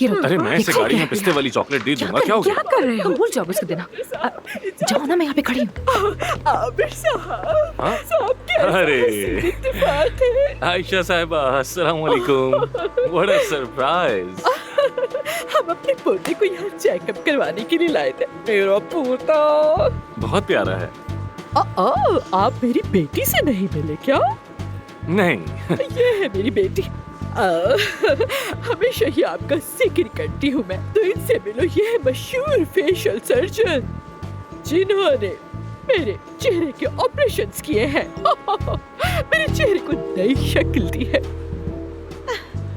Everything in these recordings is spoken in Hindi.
ये लो। अरे मैं इसे गाड़ी में पिस्ते वाली चॉकलेट दे दूंगा, क्या हो क्या गया? कर रहे हो? भूल जाओ उसको देना। जाओ ना, मैं यहाँ पे खड़ी हूँ। आमिर साहब, हाँ? साहब कैसा अरे। हसीन इत्तेफाक है। आयशा साहिबा, अस्सलाम वालेकुम। What a surprise. हम अपने पोते को यहाँ चेकअप करवाने के लिए लाए थे। मेरा पोता। बहुत प्यारा है। आप मेरी बेटी से नहीं मिले क्या? नहीं। ये है मेरी बेटी। हमेशा ही आपका जिक्र करती हूँ मैं, तो इनसे मिलो। ये है मशहूर फेशियल सर्जन जिन्होंने मेरे चेहरे के ऑपरेशंस किए हैं। मेरे चेहरे को नई शक्ल दी है।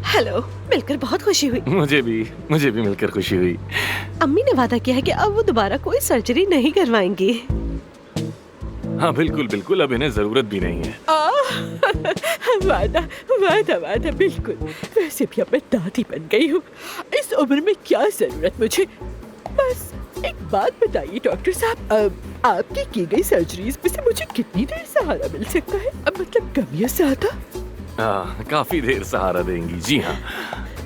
हेलो, मिलकर बहुत खुशी हुई। मुझे भी मिलकर खुशी हुई। अम्मी ने वादा किया है कि अब वो दोबारा कोई सर्जरी नहीं करवाएंगी। हाँ बिल्कुल बिल्कुल, अब इन्हें जरूरत भी नहीं है। वादा वादा वादा बिल्कुल। वैसे भी अब मैं दादी बन गई हूँ, इस उम्र में क्या जरूरत मुझे। बस एक बात बताइए डॉक्टर साहब, अब आपकी की गई सर्जरीज में से मुझे कितनी देर सहारा मिल सकता है? अब मतलब कम या ज्यादा? काफी देर सहारा देंगी। जी हाँ।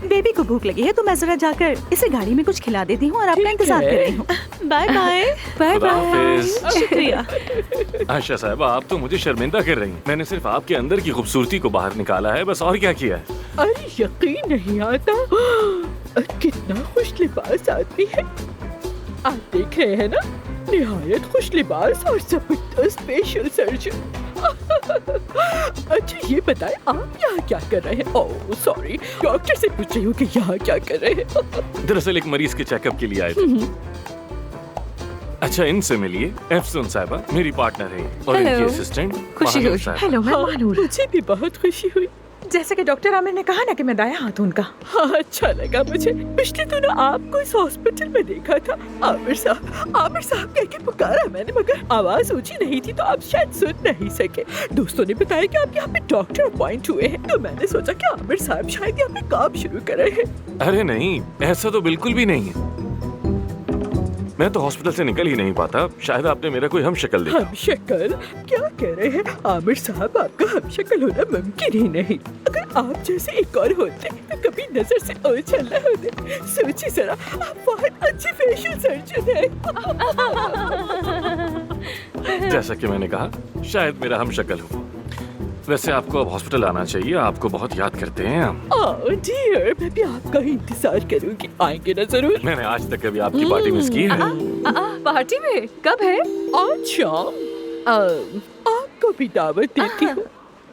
बेबी को भूख लगी है तो मैं जरा जाकर इसे गाड़ी में कुछ खिला देती हूँ और आपका इंतजार कर रही हूँ। Bye bye. बाय खुदा बाय। हाफिज। शुक्रिया। आयशा साहिबा, आप तो मुझे शर्मिंदा कर रही हैं। मैंने सिर्फ आपके अंदर की खूबसूरती को बाहर निकाला है, बस और क्या किया है। अरे यकीन नहीं आता, कितना खुश लिबास आदमी है। आप देख रहे हैं ना, निहायत खुश लिबास और जबरदस्त फेशियल सर्जन। अच्छा ये बताएं, आप यहाँ क्या कर रहे हैं? ओह सॉरी, डॉक्टर से पूछ रही हूँ कि यहाँ क्या कर रहे हैं। दरअसल एक मरीज के चेकअप के लिए आए थे। अच्छा इनसे मिलिए, एफसून साहिबा मेरी पार्टनर है और हेलो। इनकी असिस्टेंट खुशी महानूर हुई। साहिबा। हेलो, मैं मानूर। मुझे भी बहुत खुशी हुई। जैसे कि डॉक्टर आमिर ने कहा ना कि मैं दाया हाथ हूँ उनका। हाँ अच्छा लगा मुझे। पिछले दिनों आपको इस हॉस्पिटल में देखा था। आमिर साहब कह के पुकारा मैंने, मगर आवाज ऊंची नहीं थी तो आप शायद सुन नहीं सके। दोस्तों ने बताया कि आप यहाँ पे डॉक्टर अपॉइंट हुए हैं, तो मैंने सोचा कि आमिर साहब शायद यहाँ पे काम शुरू कर रहे हैं। अरे नहीं, ऐसा तो बिल्कुल भी नहीं है। मैं तो हॉस्पिटल से निकल ही नहीं पाता। शायद आपने मेरा कोई हम शक्ल देखा। हम शक्ल? क्या कह रहे हैं आमिर साहब, आपका हम शक्ल होना मुमकिन ही नहीं। अगर आप जैसे एक और होते तो कभी नजर से ओझल न होते। सोचिए जरा, आप बहुत अच्छे फेशियल सर्जन हैं। जैसा कि मैंने कहा, शायद मेरा हम शक्ल हो। वैसे आपको अब हॉस्पिटल आना चाहिए, आपको बहुत याद करते हैं हम। ओह डियर, मैं भी आपका ही इंतजार करूंगी। आएंगे ना जरूर। मैंने आज तक कभी आपकी पार्टी मिस की है? पार्टी में कब है? आज शाम आपको भी दावत देती हूँ।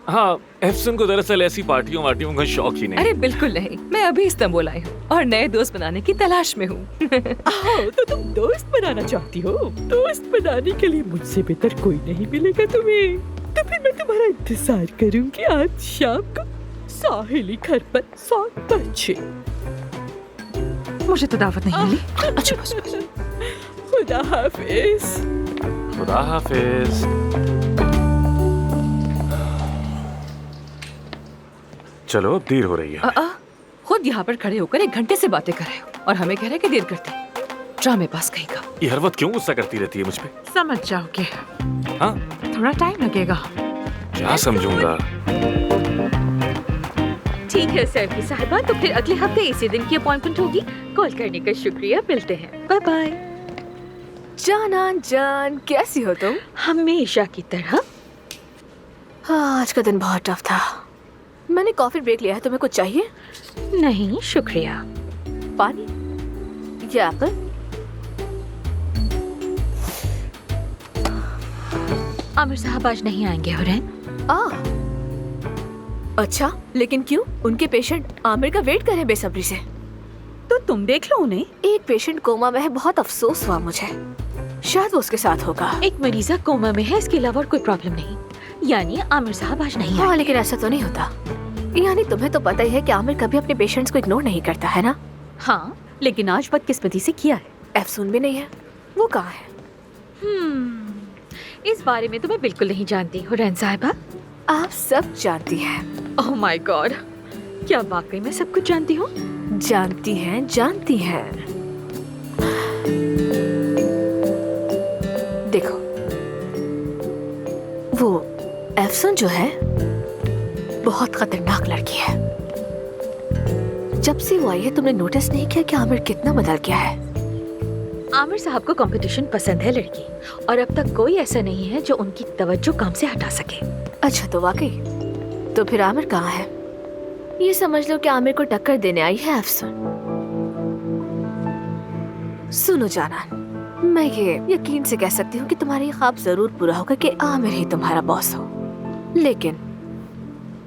हाँ, एफसन को दरअसल ऐसी पार्टियों का शौक ही नहीं। अरे बिल्कुल नहीं, मैं अभी इस्तांबुल आई हूँ और नए दोस्त बनाने की तलाश में हूँ। तो तुम दोस्त बनाना चाहती हो? दोस्त बनाने के लिए मुझसे बेहतर कोई नहीं मिलेगा तुम्हें। तो फिर मैं तुम्हारा इंतजार करूंगी आज शाम को साहिली घर पर 7 बजे। मुझे तो दावत नहीं मिली। अच्छा बस बस। खुदा हाफिज। खुदा हाफिज। चलो अब देर हो रही है। खुद यहाँ पर खड़े होकर 1 घंटे से बातें कर रहे हो और हमें कह रहे हैं कि देर करते हैं। ड्रामे पास कहीं का। ये हर वक्त क्यों गुस्सा करती रहती है मुझ पे? समझ जाओगे, हाँ? थोड़ा टाइम लगेगा। क्या समझूंगा? ठीक है सर्फी साहिबा, तो फिर अगले हफ्ते इसी दिन की अपॉइंटमेंट होगी। कॉल करने का शुक्रिया, मिलते हैं। Bye bye. जान कैसी हो तुम? हमेशा की तरह। हाँ, आज का दिन बहुत टफ था। मैंने कॉफी ब्रेक लिया है, तुम्हें कुछ चाहिए? नहीं शुक्रिया। पानी या एप्पल? आमिर साहब आज नहीं आएंगे हुरैन। अच्छा, लेकिन क्यों? उनके पेशेंट आमिर का वेट कर रहे हैं बेसब्री से। तो तुम देख लो उन्हें। एक पेशेंट कोमा में है, बहुत अफसोस हुआ मुझे। शायद वो उसके साथ होगा। एक मरीजा कोमा में है, इसके अलावा और कोई प्रॉब्लम नहीं। यानी आमिर साहब आज नहीं हाँ, आएंगे। लेकिन ऐसा तो नहीं होता। यानी तुम्हें तो पता ही है कि आमिर कभी अपने पेशेंट्स को इग्नोर नहीं करता है ना? हाँ, लेकिन आज बदकिस्मती से किया है। एफसून भी नहीं है। वो कहाँ है? इस बारे में तो मैं बिल्कुल नहीं जानती हुरैन साहिबा। आप सब जानती हैं। ओह माय गॉड, क्या वाकई में सब कुछ जानती हूँ? जानती हैं। देखो, वो एफसन जो है बहुत खतरनाक लड़की है। जब से वो आई है तुमने नोटिस नहीं किया कि आमिर कितना बदल गया है? आमिर साहब को कंपटीशन पसंद है लड़की, और अब तक कोई ऐसा नहीं है जो उनकी तवज्जो काम से हटा सके। अच्छा तो वाकई, तो फिर आमिर कहाँ है? ये समझ लो कि आमिर को टक्कर देने आई है अफसून। सुनो जाना, मैं ये यकीन से कह सकती हूँ कि तुम्हारा ये ख्वाब जरूर पूरा होगा कि आमिर ही तुम्हारा बॉस हो, लेकिन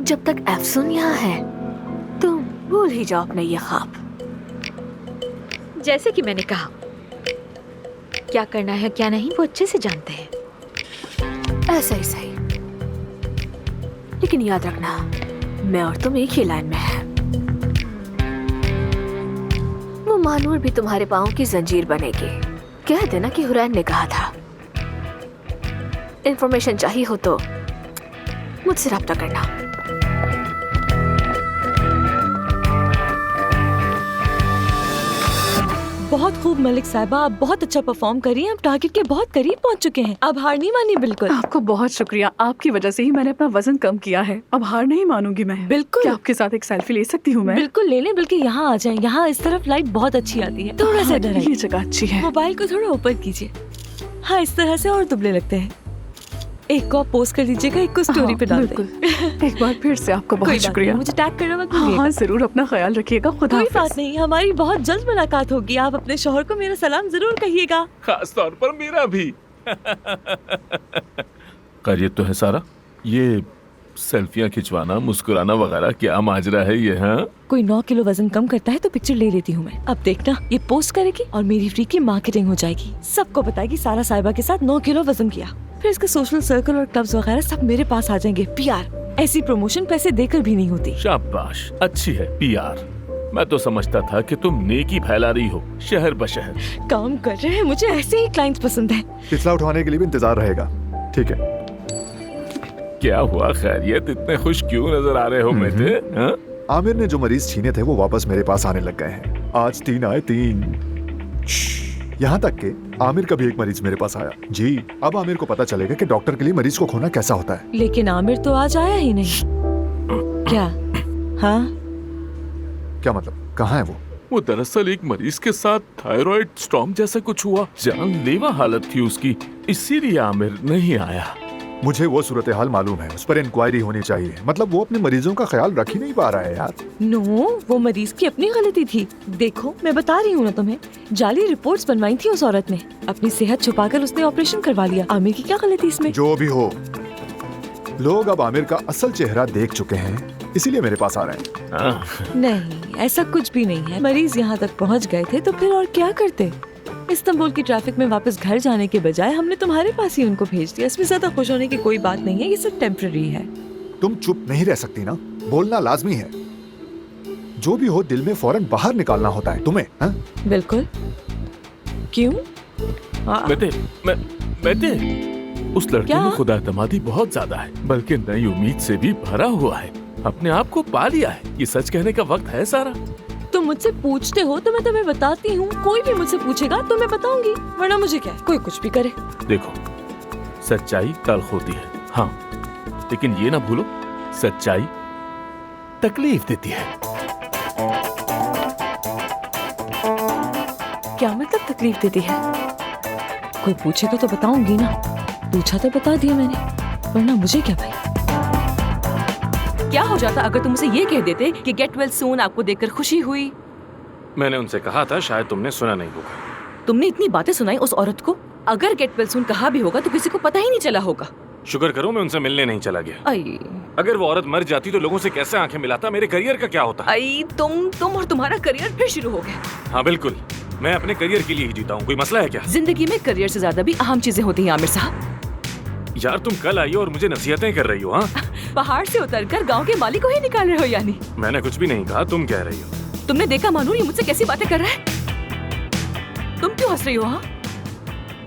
जब तक अफसून यहाँ है तुम भूल ही जाओ अपना ये ख्वाब। जैसे कि मैंने कहा, क्या करना है क्या नहीं वो अच्छे से जानते हैं। ऐसा ही सही, लेकिन याद रखना मैं और तुम एक ही लाइन में हैं। वो मानूर भी तुम्हारे पाँव की जंजीर बनेगी। कह देना कि हुरैन ने कहा था। इंफॉर्मेशन चाहिए हो तो मुझसे रब्ता करना। बहुत खूब मलिक साहिबा, आप बहुत अच्छा परफॉर्म कर रही हैं। आप टारगेट के बहुत करीब पहुंच चुके हैं। अब हार नहीं मानी। बिल्कुल आपको बहुत शुक्रिया, आपकी वजह से ही मैंने अपना वजन कम किया है। अब हार नहीं मानूंगी मैं। बिल्कुल। क्या आपके साथ एक सेल्फी ले सकती हूँ मैं? बिल्कुल ले लें, बल्कि यहाँ आ जाएं। यहाँ इस तरफ लाइट बहुत अच्छी आती है। थोड़ा सा इधर ये जगह अच्छी है। मोबाइल को थोड़ा ऊपर कीजिए। हाँ, इस तरह से और दुबले लगते हैं। एक को आप पोस्ट कर दीजिएगा, एक को स्टोरी पे डाल दें। एक बार फिर से आपको बहुत शुक्रिया। मुझे टैग करना मत भूलिएगा। हाँ जरूर, अपना ख्याल रखिएगा। खुदा कोई बात नहीं, हमारी बहुत जल्द मुलाकात होगी। आप अपने शौहर को मेरा सलाम जरूर कहिएगा। खास तौर पर मेरा भी। खैरियत तो है सारा? ये सेल्फियां खिंचवाना, मुस्कुराना वगैरह क्या माजरा है ये? हाँ, कोई 9 किलो वजन कम करता है तो पिक्चर ले लेती हूँ मैं। अब देखना, ये पोस्ट करेगी और मेरी फ्री की मार्केटिंग हो जाएगी। सबको बताएगी सारा साहिबा के साथ 9 किलो वजन किया। फिर इसका सोशल सर्कल और क्लब्स वगैरह सब मेरे पास आ जाएंगे। पीआर, ऐसी प्रमोशन पैसे देकर भी नहीं होती। शाबाश, अच्छी है पीआर। मैं तो समझता था कि तुम नेकी फैला रही हो शहर बशहर। काम कर रहे हैं, मुझे ऐसे ही क्लाइंट्स पसंद है। पिछला उठाने के लिए भी इंतजार रहेगा, ठीक है? क्या हुआ खैरियत? इतने खुश क्यों नजर आ रहे हो बेटे? हाँ? आमिर ने जो मरीज छीने थे वो वापस मेरे पास आने लग गए हैं। आज 3 आए 3। यहाँ तक कि आमिर का भी एक मरीज मेरे पास आया। जी, अब आमिर को पता चलेगा कि डॉक्टर के लिए मरीज को खोना कैसा होता है। लेकिन आमिर तो आज आया ही नहीं। क्या? हाँ, क्या मतलब? कहाँ है वो? वो दरअसल एक मरीज के साथ थायराइड स्टॉर्म जैसा कुछ हुआ। जानलेवा हालत थी उसकी, इसीलिए आमिर नहीं आया। मुझे वो सूरत हाल मालूम है, उस पर इंक्वायरी होनी चाहिए। मतलब वो अपने मरीजों का ख्याल रख ही नहीं पा रहा है यार। नो, वो मरीज की अपनी गलती थी। देखो, मैं बता रही हूँ ना तुम्हें, जाली रिपोर्ट्स बनवाई थी उस औरत ने। अपनी सेहत छुपाकर उसने ऑपरेशन करवा लिया। आमिर की क्या गलती इसमें? जो भी हो, लोग अब आमिर का असल चेहरा देख चुके हैं, इसीलिए मेरे पास आ रहे हैं। नहीं, ऐसा कुछ भी नहीं है। मरीज यहाँ तक पहुँच गए थे तो फिर और क्या करते? इस्तांबुल की ट्रैफिक में वापस घर जाने के बजाय हमने तुम्हारे पास ही उनको भेज दिया। इसमें ज्यादा खुश होने की कोई बात नहीं है, ये सब टेम्पररी है। तुम चुप नहीं रह सकती ना, बोलना लाजमी है। जो भी हो दिल में फौरन बाहर निकालना होता है तुम्हें। हा? बिल्कुल। क्यों? बेटे, उस लड़के में खुदा एतमादी बहुत ज्यादा है, बल्कि नई उम्मीद से भी भरा हुआ है। अपने आप को पा लिया है। ये सच कहने का वक्त है सारा। तुम मुझसे पूछते हो तो मैं तुम्हें बताती हूँ। कोई भी मुझसे पूछेगा तो मैं बताऊंगी, वरना मुझे क्या, कोई कुछ भी करे। देखो, सच्चाई तल्ख होती है, हाँ, लेकिन ये ना भूलो, सच्चाई तकलीफ देती है। क्या मतलब तकलीफ देती है? कोई पूछेगा तो बताऊंगी ना। पूछा तो बता दिया मैंने, वरना मुझे क्या भाई। क्या हो जाता अगर तुम उसे ये कह देते कि गेट वेल सून आपको देखकर खुशी हुई? मैंने उनसे कहा था, शायद तुमने सुना नहीं होगा। तुमने इतनी बातें सुनाई उस औरत को। अगर गेट वेल सून कहा भी होगा तो किसी को पता ही नहीं चला होगा। शुक्र करो मैं उनसे मिलने नहीं चला गया। आई, अगर वो औरत मर जाती तो लोगों से कैसे आंखें मिलाता? मेरे करियर का क्या होता? आई, तुम और तुम्हारा करियर फिर शुरू हो गया। हाँ बिल्कुल, मैं अपने करियर के लिए ही जीता हूँ। कोई मसला है क्या? जिंदगी में करियर से ज्यादा भी अहम चीजें होती हैं आमिर साहब। यार तुम कल आई हो और मुझे नसीहतें कर रही हो। हाँ, पहाड़ से उतरकर गांव के माली को ही निकाल रहे हो यानी? मैंने कुछ भी नहीं कहा, तुम कह रही हो। तुमने देखा मानूर ये मुझसे कैसी बातें कर रहा है? तुम क्यों हंस रही हो? हाँ,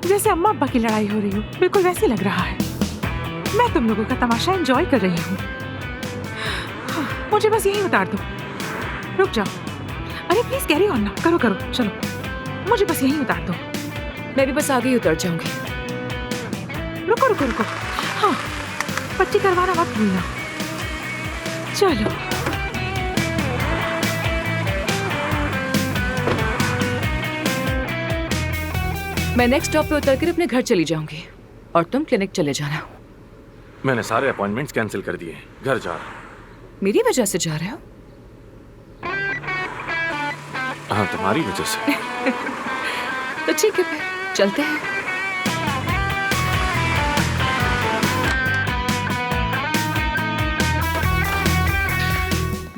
जैसे अम्मा अब्बा की लड़ाई हो रही हो, बिल्कुल वैसे लग रहा है। मैं तुम लोगों का तमाशा एंजॉय कर रही हूँ। मुझे बस यहीं उतार दो। रुक जाओ। अरे प्लीज कैरी ऑन ना, करो चलो, मुझे बस यहीं उतार दो। मैं भी बस आगे ही उतर जाऊंगी। रुको। हाँ, पट्टी करवाना मत भूलना। चलो। मैं नेक्स्ट स्टॉप पे उतर कर अपने घर चली जाऊंगी और तुम क्लिनिक चले जाना। मैंने सारे अपॉइंटमेंट्स कैंसिल कर दिए, घर जा रहा हूं। मेरी वजह से जा रहे हो? हाँ, तुम्हारी वजह से। तो ठीक है, फिर चलते हैं।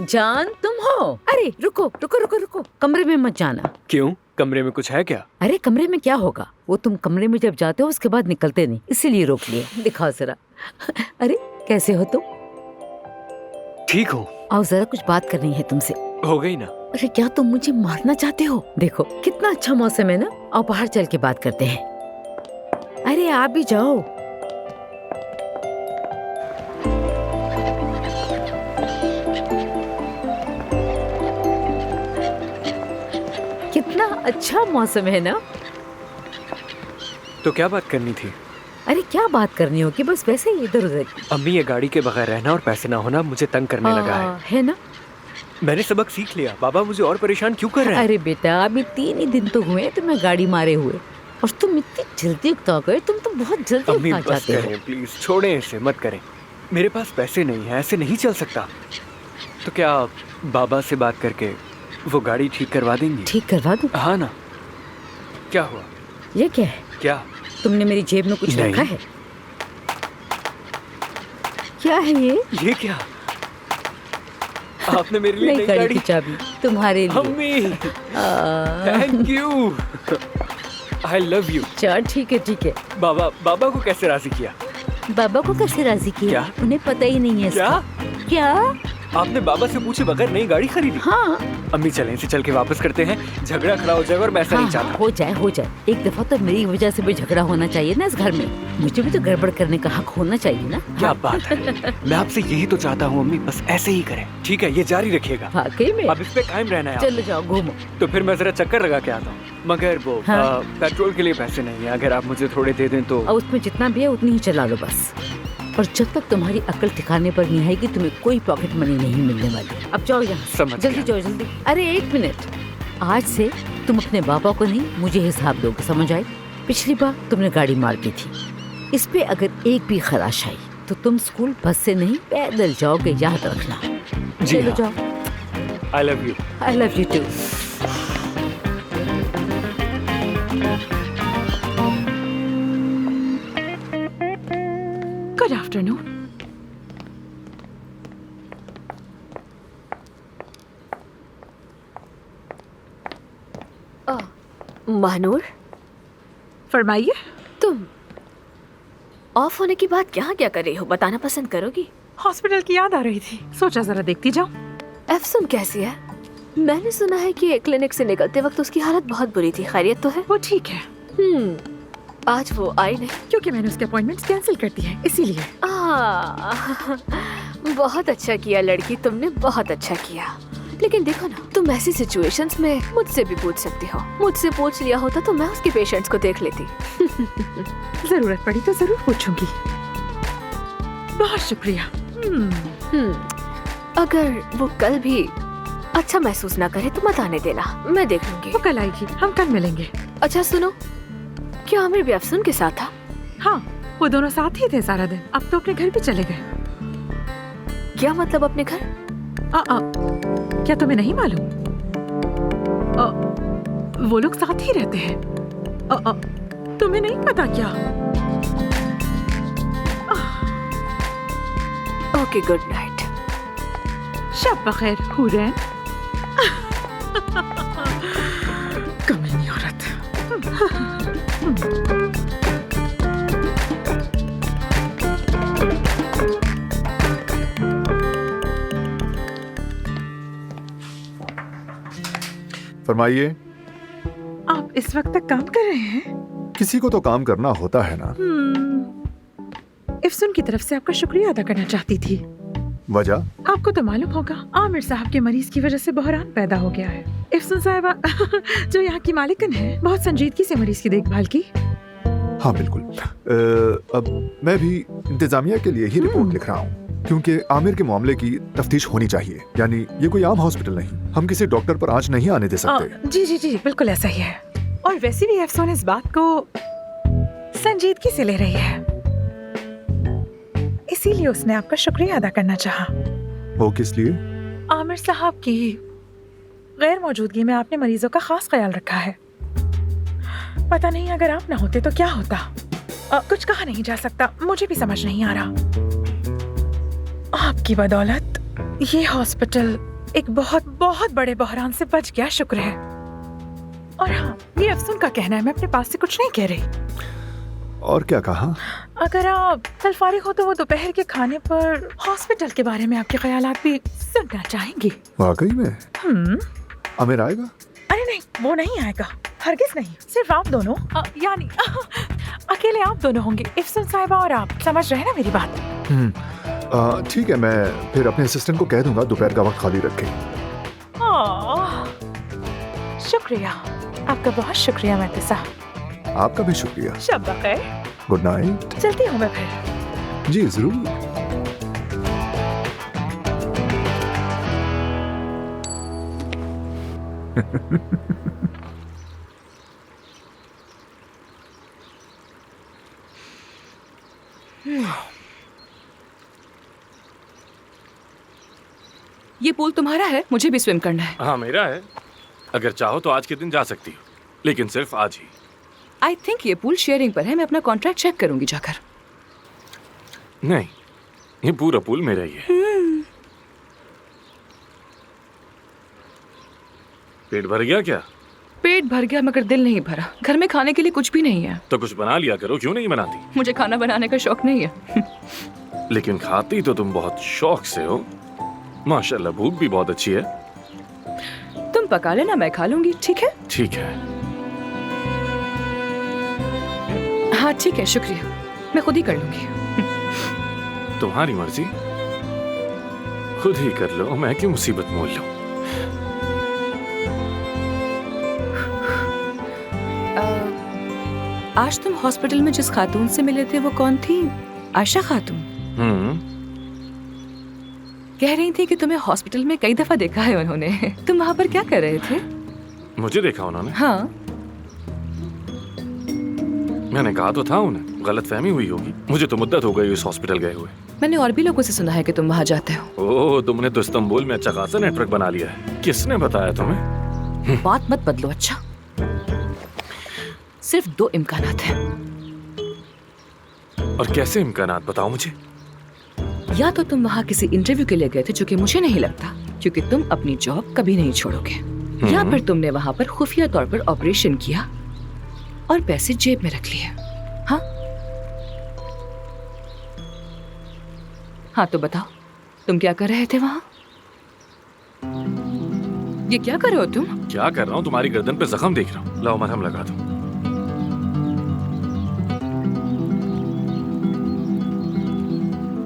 जान तुम हो? अरे रुको रुको रुको रुको, कमरे में मत जाना। क्यों? कमरे में कुछ है क्या? अरे कमरे में क्या होगा, वो तुम कमरे में जब जाते हो उसके बाद निकलते नहीं, इसीलिए रोक लिया। दिखाओ जरा। अरे कैसे हो तुम? ठीक हो? आओ जरा, कुछ बात करनी है तुमसे। हो गई ना? अरे क्या तुम मुझे मारना चाहते हो? देखो कितना अच्छा मौसम है ना, आओ बाहर चल के बात करते हैं। अरे आप भी जाओ। कितना अच्छा मौसम है ना। तो क्या बात करनी थी? अरे क्या बात करनी होगी, बस वैसे ही इधर उधर। अम्मी, ये गाड़ी के बगैर रहना और पैसे ना होना मुझे तंग करने लगा है ना। मैंने सबक सीख लिया। बाबा मुझे और परेशान क्यों कर रहे हैं? अरे बेटा, अभी 3 ही दिन तो हुए तुम्हें गाड़ी मारे हुए, और तुम इतनी जल्दी उकता गए। तुम तो बहुत जल्दी अम्मी उकता बस जाते हो। करें प्लीज, छोड़ें इसे, मत करें। मेरे पास पैसे नहीं है, ऐसे नहीं चल सकता। तो क्या बाबा से बात करके वो गाड़ी ठीक करवा देंगी? ठीक करवा दूं? हाँ ना। क्या हुआ? ये क्या है? क्या? तुमने मेरी जेब में कुछ नहीं। रखा है? क्या है ये? ये क्या? आपने मेरे लिए नई गाड़ी की चाबी तुम्हारे लिए। अम्मी, thank you. I love you. चल ठीक है। बाबा को कैसे राजी किया? बाबा को कैसे राजी किया? क्या? उन्हें पता ही नहीं है क्या? क्या? आपने बाबा से पूछे बगैर नई गाड़ी खरीदी? हाँ। अम्मी चलें, इसे चल के वापस करते हैं। झगड़ा खड़ा हो जाएगा और मैं ऐसा नहीं चाहता। हो जाए। एक दफा तो मेरी वजह से भी झगड़ा होना चाहिए ना इस घर में। मुझे भी तो गड़बड़ करने का हक होना चाहिए ना। क्या बात है, मैं आपसे यही तो चाहता हूँ अम्मी, बस ऐसे ही करें। ठीक है, ये जारी रखिएगा। वाकई में? अब इस पे कायम रहना है। चलो जाओ, घूमो। तो फिर मैं जरा चक्कर लगा के आता हूँ, मगर वो पेट्रोल के लिए पैसे नहीं है। अगर आप मुझे थोड़े दे दें तो। और उसमें जितना भी है उतनी ही चला लो बस। और जब तक तुम्हारी अक्ल ठिकाने पर नहीं आएगी तुम्हें कोई पॉकेट मनी नहीं मिलने वाली। अब जाओ यहाँ, जल्दी जाओ जल्दी। अरे 1 मिनट, आज से तुम अपने बाबा को नहीं मुझे हिसाब दोगे, समझ आई? पिछली बार तुमने गाड़ी मार दी थी, इस पे अगर एक भी खराश आई तो तुम स्कूल बस से नहीं पैदल जाओगे, याद रखना। चलो जाओ। I love you. I love you too. Good afternoon. Mahanoor, फरमाइए। तुम ऑफ होने की बात यहाँ क्या कर रही हो, बताना पसंद करोगी? हॉस्पिटल की याद आ रही थी, सोचा जरा देखती जाऊं। एफसुन कैसी है? मैंने सुना है कि क्लिनिक से निकलते वक्त उसकी हालत बहुत बुरी थी, खैरियत तो है? वो ठीक है। आज वो आई नहीं क्योंकि मैंने उसके अपॉइंटमेंट्स कैंसिल कर दिए हैं, इसीलिए। बहुत अच्छा किया लड़की, तुमने बहुत अच्छा किया। लेकिन देखो ना, तुम ऐसी सिचुएशंस में मुझसे भी पूछ सकती हो। मुझसे पूछ लिया होता तो मैं उसके पेशेंट्स को देख लेती। जरूरत पड़ी तो जरूर पूछूंगी। बहुत शुक्रिया। अगर वो कल भी अच्छा महसूस ना करे तो मत आने देना, मैं देख लूंगी। वो कल आएगी, हम कल मिलेंगे। अच्छा सुनो, क्या आमिर भी अफसून के साथ था? हाँ, वो दोनों साथ ही थे सारा दिन। अब तो अपने घर भी चले गए। क्या मतलब अपने घर? क्या तुम्हें नहीं मालूम? वो लोग साथ ही रहते हैं। तुम्हें नहीं पता क्या? Okay, good night. शब बखैर हुरैन। कमीनी औरत। फरमाइए। आप इस वक्त तक काम कर रहे हैं? किसी को तो काम करना होता है ना। इफ्सुन की तरफ से आपका शुक्रिया अदा करना चाहती थी। वजह? आपको तो मालूम होगा, आमिर साहब के मरीज की वजह से बहरान पैदा हो गया है। इफ्सुन साहिबा जो यहाँ की मालिकन है, बहुत संजीदगी से मरीज की देखभाल की। हाँ बिल्कुल। अब मैं भी इंतजामिया के लिए ही रिपोर्ट लिख रहा हूँ, क्योंकि आमिर के मामले की तफ्तीश होनी चाहिए। यानी ये कोई आम हॉस्पिटल नहीं, हम किसी डॉक्टर पर आँच नहीं आने दे सकते। जी बिल्कुल ऐसा ही है। और वैसे भी अफसोस इस बात को संजीदगी से ले रही है, इसीलिए उसने आपका शुक्रिया अदा करना चाहा। वो किस लिए? आमिर साहब की गैर मौजूदगी में आपने मरीजों का खास ख्याल रखा है। पता नहीं अगर आप ना होते तो क्या होता। कुछ कहा नहीं जा सकता, मुझे भी समझ नहीं आ रहा। आपकी बदौलत ये हॉस्पिटल एक बहुत बहुत बड़े बहरान से बच गया, शुक्र है। और हाँ, ये अफसून का कहना है, मैं अपने पास से कुछ नहीं कह रही। और क्या कहा? अगर आप कल फारिग हो तो वो दोपहर के खाने पर हॉस्पिटल के बारे में आपके ख्यालात भी सुनना चाहेंगी। वाकई में? आमिर आएगा? अरे नहीं, वो नहीं आएगा, हरगिज नहीं। सिर्फ आप दोनों, यानी अकेले आप दोनों होंगे, इफ्सन साहिबा और आप। समझ रहे हैं ना मेरी बात? ठीक है, मैं फिर अपने असिस्टेंट को कह दूंगा दोपहर का वक्त खाली रखे। शुक्रिया, आपका बहुत शुक्रिया मेहती साहब। आपका भी शुक्रिया। शब बखैर। Good night. चलती हूँ मैं फिर। जी जरूर। ये पूल तुम्हारा है? मुझे भी स्विम करना है। हाँ मेरा है। अगर चाहो तो आज के दिन जा सकती हो, लेकिन सिर्फ आज ही। आई थिंक ये पूल शेयरिंग पर है। मैं अपना कॉन्ट्रैक्ट चेक करूंगी जाकर। नहीं, ये पूरा पूल मेरा ही है। पेट भर गया क्या? पेट भर गया मगर दिल नहीं भरा। घर में खाने के लिए कुछ भी नहीं है। तो कुछ बना लिया करो, क्यों नहीं बनाती? मुझे खाना बनाने का शौक नहीं है। लेकिन खाती तो तुम बहुत शौक से हो। माशाल्लाह, भूख भी बहुत अच्छी है। तुम पका लेना, मैं खा लूंगी। ठीक है? ठीक है। हाँ ठीक है, शुक्रिया। मैं खुद ही कर लूंगी। तुम्हारी मर्जी, खुद ही कर लो, मैं क्यों मुसीबत मोल लूं। आज तुम हॉस्पिटल में जिस खातून से मिले थे वो कौन थी? आयशा खातून। कह रही थी कि तुम्हें हॉस्पिटल में कई दफा देखा है उन्होंने। तुम वहाँ पर क्या कर रहे थे? मुझे देखा उन्होंने? हाँ। मैंने कहा तो था उन्हें, गलतफहमी हुई होगी। मुझे तो मुद्दत हो गई इस हॉस्पिटल गए हुए। मैंने और भी लोगों से सुना है कि तुम वहाँ जाते हो। ओह, तुमने तो इस्तांबुल में अच्छा खासा नेटवर्क बना लिया है। किसने बताया तुम्हें? बात मत बदलो। अच्छा, सिर्फ 2 इम्कानात हैं। और कैसे इम्कानात, बताओ मुझे। या तो तुम वहाँ किसी इंटरव्यू के लिए गए थे, जो कि मुझे नहीं लगता, क्योंकि तुम अपनी जॉब कभी नहीं छोड़ोगे। या फिर तुमने वहाँ पर खुफिया तौर पर ऑपरेशन किया और पैसे जेब में रख लिए। हाँ हाँ, तो बताओ तुम क्या कर रहे थे वहाँ? ये क्या कर रहे हो तुम? क्या कर रहा हूँ? तुम्हारी गर्दन पे जख्म देख रहा हूँ। लाओ मरहम लगा दो।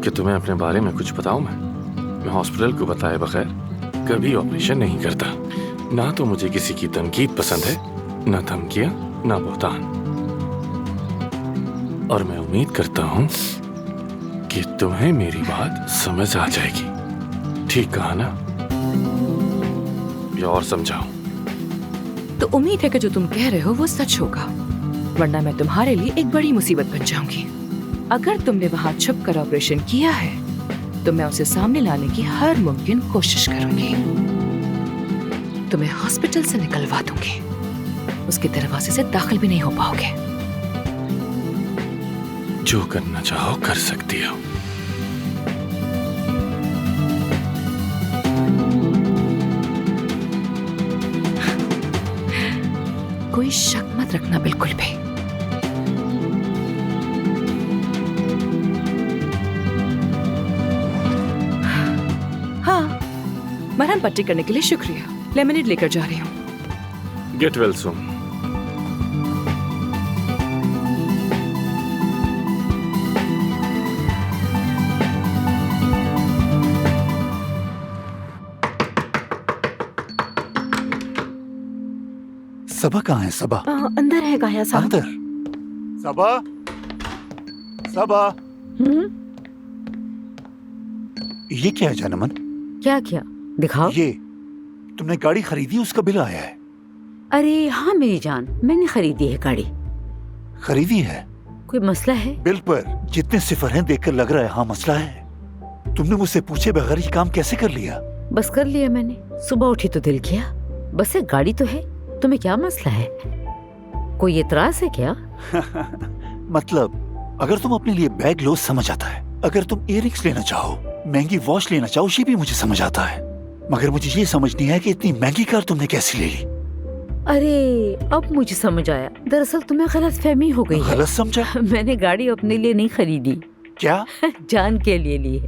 कि तुम्हें अपने बारे में कुछ बताऊं? मैं हॉस्पिटल को बताए बगैर कभी ऑपरेशन नहीं करता। ना तो मुझे किसी की तनकीद पसंद है, ना धमकियां, ना बुहतान। और मैं उम्मीद करता हूं कि तुम्हें मेरी बात समझ आ जाएगी। ठीक कहा ना? या और समझाऊं? तो उम्मीद है कि जो तुम कह रहे हो वो सच होगा, वरना मैं तुम्हारे लिए एक बड़ी मुसीबत बन जाऊंगी। अगर तुमने वहां छुप कर ऑपरेशन किया है तो मैं उसे सामने लाने की हर मुमकिन कोशिश करूंगी। तुम्हें हॉस्पिटल से निकलवा दूंगी, उसके दरवाजे से दाखिल भी नहीं हो पाओगे। जो करना चाहो कर सकती हो। कोई शक मत रखना बिल्कुल भी। हाँ, मरहम पट्टी करने के लिए शुक्रिया। लेमनेड लेकर जा रही हूँ। Get well soon. सबा कहाँ है? सबा अंदर है गाया साहब। अंदर? सबा, सबा। ये क्या है जानमन? क्या किया? दिखाओ। ये तुमने गाड़ी खरीदी, उसका बिल आया है। अरे हाँ मेरी जान, मैंने खरीदी है गाड़ी। खरीदी है? कोई मसला है? बिल पर जितने सिफर हैं देखकर लग रहा है हाँ मसला है। तुमने मुझसे पूछे बगैर ये काम कैसे कर लिया? बस कर लिया मैंने, सुबह उठी तो दिल किया। बस एक गाड़ी तो है, तुम्हें क्या मसला है? कोई एतराज है क्या? मतलब अगर तुम अपने लिए बैग लो समझ आता है, अगर तुम इयररिंग्स लेना चाहो, महंगी वॉच लेना चाहो, ये भी मुझे समझ आता है, मगर मुझे ये समझ नहीं है कि इतनी महंगी कार तुमने कैसे ले ली। अरे अब मुझे समझ आया, दरअसल तुम्हें गलतफहमी हो गई है। गलत समझा? मैंने गाड़ी अपने लिए नहीं खरीदी। क्या? जान के लिए ली है।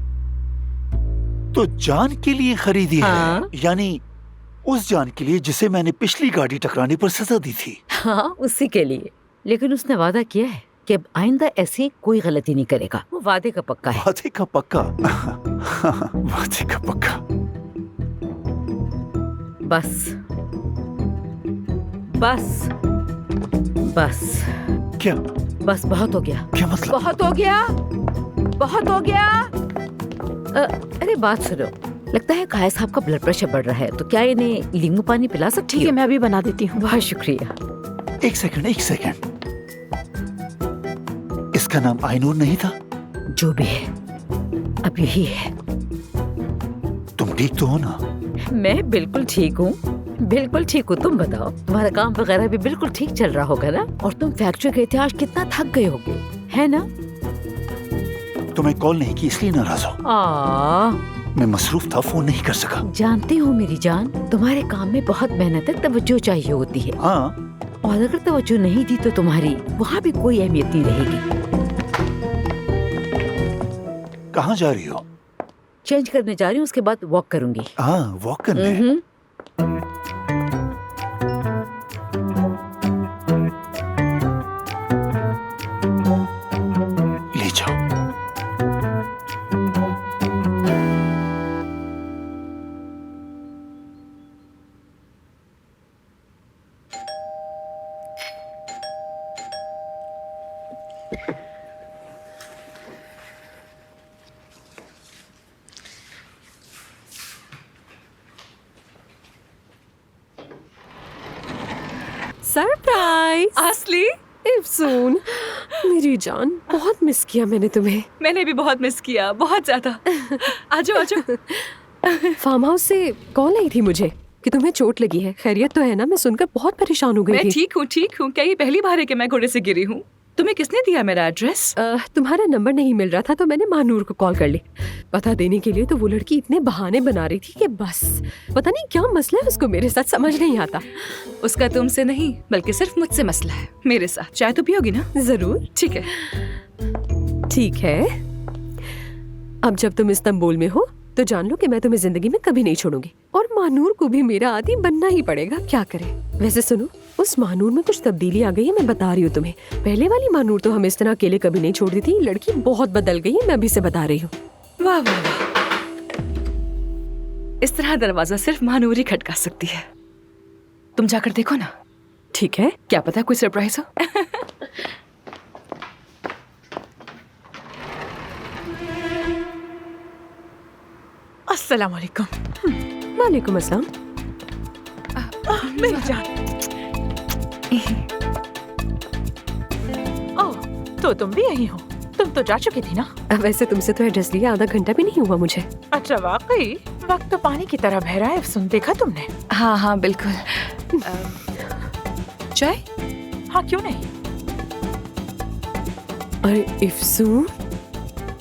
तो जान के लिए खरीदी हाँ? है? यानी उस जान के लिए जिसे मैंने पिछली गाड़ी टकराने पर सजा दी थी। हाँ उसी के लिए, लेकिन उसने वादा किया है कि अब आइंदा ऐसी कोई गलती नहीं करेगा। वो वादे का पक्का है। वादे का पक्का? वादे का पक्का। बस बस बस। क्या? बस बहुत हो गया। क्या मतलब? बहुत हो गया, बहुत हो गया। अरे बात सुनो, लगता है खाया साहब का ब्लड प्रेशर बढ़ रहा है, तो क्या इन्हें नींबू पानी पिला सकती ठीक है, मैं अभी बना देती हूँ। बहुत शुक्रिया। एक सेकंड, एक सेकंड। इसका नाम आइनूर नहीं था? जो भी है अब यही है। तुम ठीक तो हो ना? मैं बिल्कुल ठीक हूँ, बिल्कुल ठीक हूँ। तुम बताओ, तुम्हारा काम वगैरह भी बिल्कुल ठीक चल रहा होगा ना? और तुम फैक्ट्री गए थे, आज कितना थक गए होगे, है ना? तुम्हें कॉल नहीं की इसलिए नाराज हो? मैं मसरूफ था, फोन नहीं कर सका। जानती हूँ मेरी जान, तुम्हारे काम में बहुत मेहनत है, तवज्जो चाहिए होती है। हाँ। और अगर तवज्जो नहीं दी तो तुम्हारी वहाँ भी कोई अहमियत नहीं रहेगी। कहाँ जा रही हो? चेंज करने जा रही हूँ, उसके बाद वॉक करूंगी। हाँ, वॉक करने। ले जाओ। सरप्राइज असली इफ्सून, मेरी जान, बहुत मिस किया मैंने तुम्हें। मैंने भी बहुत मिस किया, बहुत ज्यादा। आजो आजो। फार्म हाउस से कॉल आई थी मुझे कि तुम्हें चोट लगी है। खैरियत तो है ना? मैं सुनकर बहुत परेशान हो गई थी। मैं ठीक हूँ। क्या ये पहली बार है कि मैं घोड़े से गिरी हूँ? तुम्हें किसने दिया मेरा एड्रेस? तुम्हारा नंबर नहीं मिल रहा था तो मैंने महानूर को कॉल कर ली पता देने के लिए। तो वो लड़की इतने बहाने बना रही थी कि बस पता नहीं क्या मसला है उसको मेरे साथ, समझ नहीं आता। उसका तुमसे नहीं बल्कि सिर्फ मुझसे मसला है, मेरे साथ। चाय तो पियोगी ना? जरूर। ठीक है। ठीक है, अब जब तुम इस्तांबुल में हो तो जान लो कि मैं तुम्हें जिंदगी में कभी नहीं छोड़ूंगी, और महानूर को भी मेरा आदी बनना ही पड़ेगा। क्या करे? वैसे सुनो, उस महानूर में कुछ तब्दीली आ गई है, मैं बता रही हूँ तुम्हें। पहले वाली महानूर तो हमें इस तरह अकेले कभी नहीं छोड़ती थी, लड़की बहुत बदल गई है, मैं अभी से बता रही हूँ। वाह वाह वाह, इस तरह दरवाजा सिर्फ महानूर ही खटका सकती है। तुम जाकर देखो ना। ठीक है, क्या पता कोई सरप्राइज हो। अस्सलाम वालेकुम। वालेकुम अस्सलाम। मेरी जान। ओह, तो तुम भी यही हो? तुम तो जा चुकी थी ना? वैसे तुमसे तो एड्रेस लिया आधा घंटा भी नहीं हुआ मुझे। अच्छा, वाकई वक्त तो पानी की तरह बह रहा है। सुन, देखा तुमने? हाँ हाँ बिल्कुल। चाय? हाँ, क्यों नहीं। अरे इफ्सून,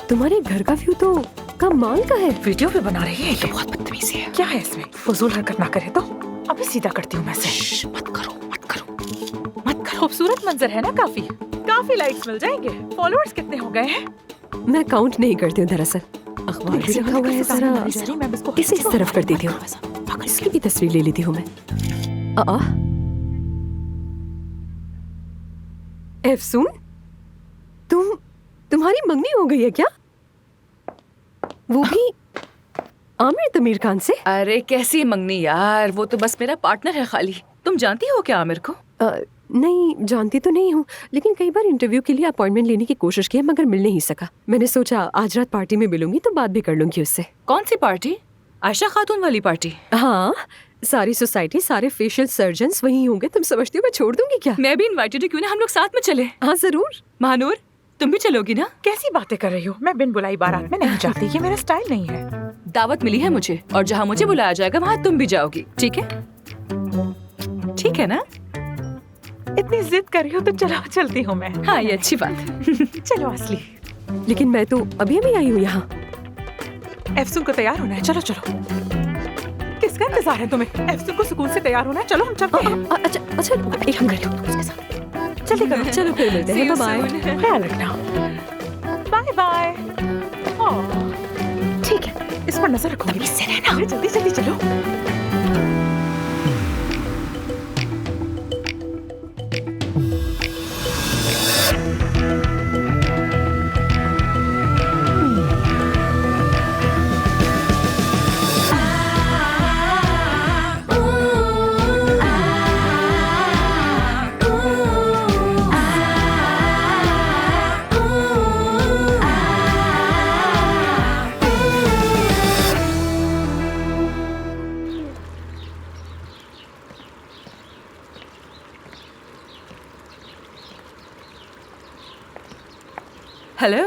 तुम्हारे घर का व्यू तो कमाल का है। वीडियो भी बना रही है, ये बहुत बदतमीजी है। क्या है इसमें? फजूल हरकत ना करे तो अभी सीधा करती हूँ मैं से। मत करो मत करो मत करो। खूबसूरत मंजर है ना? काफी लाइक्स मिल जाएंगे। फॉलोअर्स कितने हो गए हैं? मैं काउंट नहीं करती हूँ दरअसल। अखबार भी रखा हुआ है सारा, इसे इस तरफ कर देती हूँ। इसकी भी तस्वीर ले लेती हूँ मैं। इफ्सून, तुम्हारी मंगनी हो गई है क्या? वो भी आमिर तमीर खान से? अरे कैसी मंगनी यार, वो तो बस मेरा पार्टनर है खाली। तुम जानती हो क्या आमिर को? नहीं जानती तो नहीं हूँ, लेकिन कई बार इंटरव्यू के लिए अपॉइंटमेंट लेने की कोशिश की मगर मिल नहीं सका। मैंने सोचा आज रात पार्टी में मिलूंगी तो बात भी कर लूंगी उससे। कौन सी पार्टी? आयशा खातून वाली पार्टी? हाँ, सारी सोसाइटी, सारे फेशियल सर्जन्स वहीं होंगे। तुम समझती हो मैं छोड़ दूंगी क्या? मैं भी इनवाइटेड हूँ, क्यों ना हम लोग साथ में चले। हाँ जरूर। महानूर, तुम भी चलोगी ना? कैसी बातें कर रही हो? मैं बिन बुलाई बारात में नहीं जाती, ये मेरा स्टाइल नहीं है। दावत मिली है मुझे, और जहाँ मुझे बुलाया जाएगा वहाँ तुम भी जाओगी, ठीक है? ठीक है ना? इतनी जिद कर रही हो तो चलो, चलती हूँ मैं। हाँ, ये अच्छी बात है। चलो असली। लेकिन मैं तो अभी अभी आई हूँ यहाँ। एफसून को तैयार होना है, चलो चलो। किसका इंतजार है तुम्हें? एफसून को सुकून से तैयार होना है, चलो हम चलते हैं। अच्छा अच्छा, एक हम कर लो उसके साथ। जल्दी करो। चलो फिर मिलते हैं, बाय। ख्याल रखना। Bye bye. ठीक है, इस पर नजर रखो। तमीज से रहना। जल्दी जल्दी चलो। हेलो।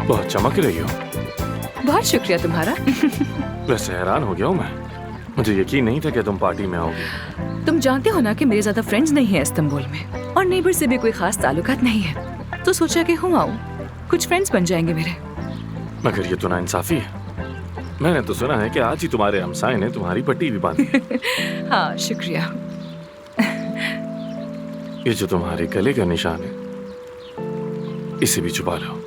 बहुत चमक रही हो। बहुत शुक्रिया तुम्हारा। वैसे हैरान हो गया हूँ मैं, मुझे यकीन नहीं था कि तुम पार्टी में आओगी। तुम जानते हो ना कि मेरे ज्यादा फ्रेंड्स नहीं है इस्तांबुल में, और नेबर से भी कोई खास ताल्लुकात नहीं है, तो सोचा कि हूँ आऊँ, कुछ फ्रेंड्स बन जाएंगे मेरे। मगर ये तो नाइंसाफी है। मैंने तो सुना है कि आज ही तुम्हारे हमसाए ने तुम्हारी पट्टी भी बांधी। हाँ, शुक्रिया। ये जो तुम्हारे गले का निशान है, इसे भी छुपा लो।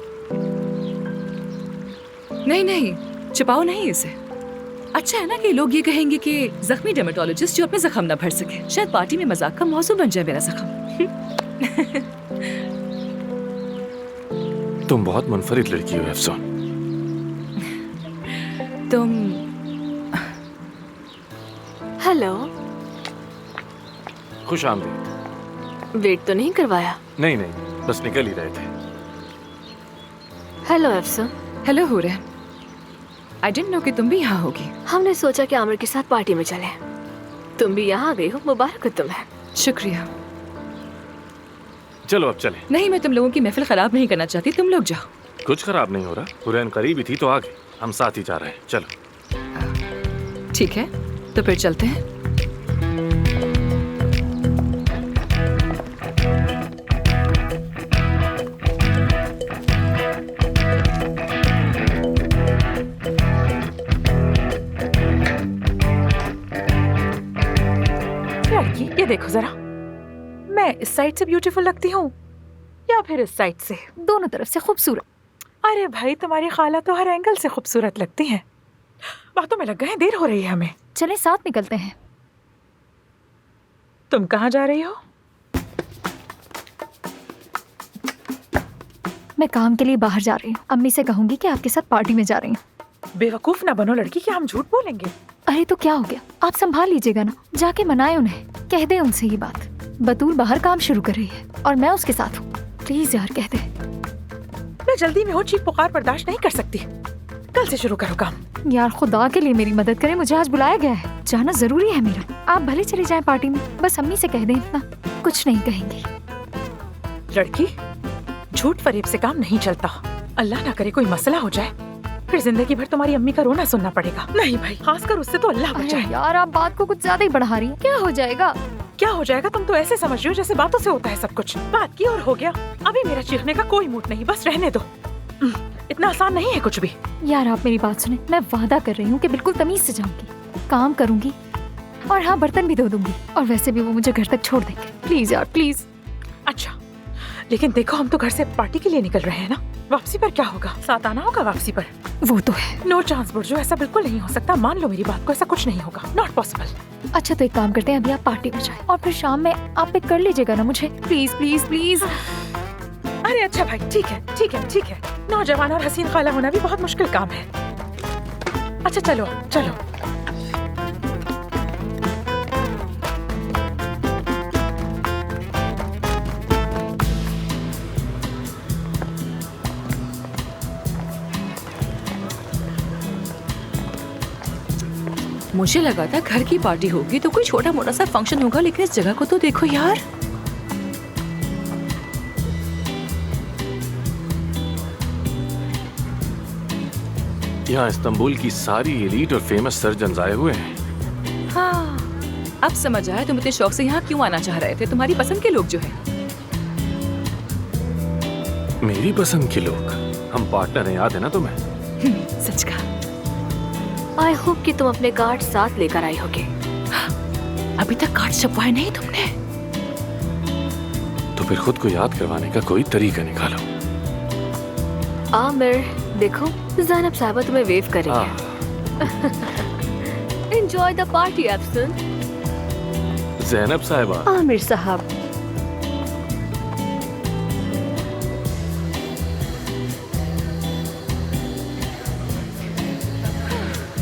नहीं नहीं, छुपाओ नहीं इसे। अच्छा है ना कि लोग ये कहेंगे कि जख्मी डर्मेटोलॉजिस्ट जो अपने जख्म न भर सके। शायद पार्टी में मजाक का मौजू बन जाए मेरा जख्म। तुम बहुत मुनफरिद लड़की हो अफसोन। तुम हेलो। खुश आमदीद। वेट तो नहीं करवाया? नहीं नहीं, बस निकल ही रहे थे। Hello Efsun. हेलो हुरे। आई डिडंट नो कि तुम भी यहाँ होगी। हमने सोचा कि आमिर के साथ पार्टी में चले। तुम भी यहाँ आ गई हो, मुबारक हो तुम्हें। शुक्रिया। चलो अब चले। नहीं, मैं तुम लोगों की महफिल खराब नहीं करना चाहती, तुम लोग जाओ। कुछ खराब नहीं हो रहा, हुरैन करीब ही थी तो आगे, हम साथ ही जा रहे हैं। चलो। ठीक है, तो फिर चलते हैं। लड़की, ये देखो जरा, मैं इस साइड से ब्यूटीफुल लगती हूँ या फिर इस साइड से? दोनों तरफ से खूबसूरत। अरे भाई, तुम्हारी खाला तो हर एंगल से खूबसूरत लगती हैं। बातों में लग गए हैं, देर हो रही है हमें। चले साथ निकलते हैं। तुम कहाँ जा रही हो? मैं काम के लिए बाहर जा रही हूँ। अम्मी से कहूंगी कि आपके साथ पार्टी में जा रही हूँ। बेवकूफ ना बनो लड़की, क्या हम झूठ बोलेंगे? अरे तो क्या हो गया, आप संभाल लीजिएगा ना। जाके मनाए उन्हें, कह दे उनसे ये बात। बतूल बाहर काम शुरू कर रही है और मैं उसके साथ हूँ। प्लीज यार कह दे। मैं जल्दी में हूँ, चीख पुकार बर्दाश्त नहीं कर सकती। कल से शुरू करो काम। यार खुदा के लिए मेरी मदद करें, मुझे आज बुलाया गया है, जाना जरूरी है मेरा। आप भले चले जाएं पार्टी में, बस अम्मी से कह दें इतना, कुछ नहीं कहेंगी। लड़की, झूठ फरेब से काम नहीं चलता। अल्लाह ना करे कोई मसला हो जाए, फिर जिंदगी भर तुम्हारी अम्मी का रोना सुनना पड़ेगा। नहीं भाई, खासकर उससे तो अल्लाह बचाए। यार आप बात को कुछ ज्यादा ही बढ़ा रही हैं। क्या हो जाएगा? क्या हो जाएगा? तुम तो ऐसे समझ रही हो जैसे बातों से होता है सब कुछ। बात की और हो गया। अभी मेरा चीखने का कोई मूड नहीं, बस रहने दो। इतना आसान नहीं है कुछ भी। यार आप मेरी बात सुने, मैं वादा कर रही हूँ कि बिल्कुल तमीज से जाऊंगी, काम करूंगी, और हाँ बर्तन भी धो दूंगी, और वैसे भी वो मुझे घर तक छोड़ देंगे। प्लीज यार प्लीज। अच्छा, लेकिन देखो हम तो घर से पार्टी के लिए निकल रहे हैं ना, वापसी पर क्या होगा? साथ आना होगा वापसी पर? वो तो है। नो चांस बुर्जो, ऐसा बिल्कुल नहीं हो सकता। मान लो मेरी बात को, ऐसा कुछ नहीं होगा। Not possible. अच्छा तो एक काम करते हैं, अभी आप पार्टी में जाएं और फिर शाम में आप पिक कर लीजिएगा ना मुझे, प्लीज प्लीज प्लीज। अरे अच्छा भाई, ठीक है ठीक है ठीक है। नौजवान और हसीन खाला होना भी बहुत मुश्किल काम है। अच्छा चलो चलो। मुझे लगा था घर की पार्टी होगी तो कोई छोटा मोटा सा फंक्शन होगा, लेकिन इस जगह को तो देखो यार। यहाँ इस्तांबुल की सारी एलीट और फेमस सर्जन आए हुए हैं। हाँ, अब समझ आया तुम इतने शौक से यहाँ क्यों आना चाह रहे थे। तुम्हारी पसंद के लोग जो है। मेरी पसंद के लोग, हम पार्टनर हैं, याद है ना तुम्हें? सच कहा। आई होप कि तुम अपने कार्ड साथ लेकर आई होगे। अभी तक कार्ड छपवाए नहीं तुमने? तो फिर खुद को याद करवाने का कोई तरीका निकालो। आमिर, देखो ज़ैनब साहबा तुम्हें वेव कर रही है। Enjoy the party Efsun. Zainab साहिबा। आमिर साहब।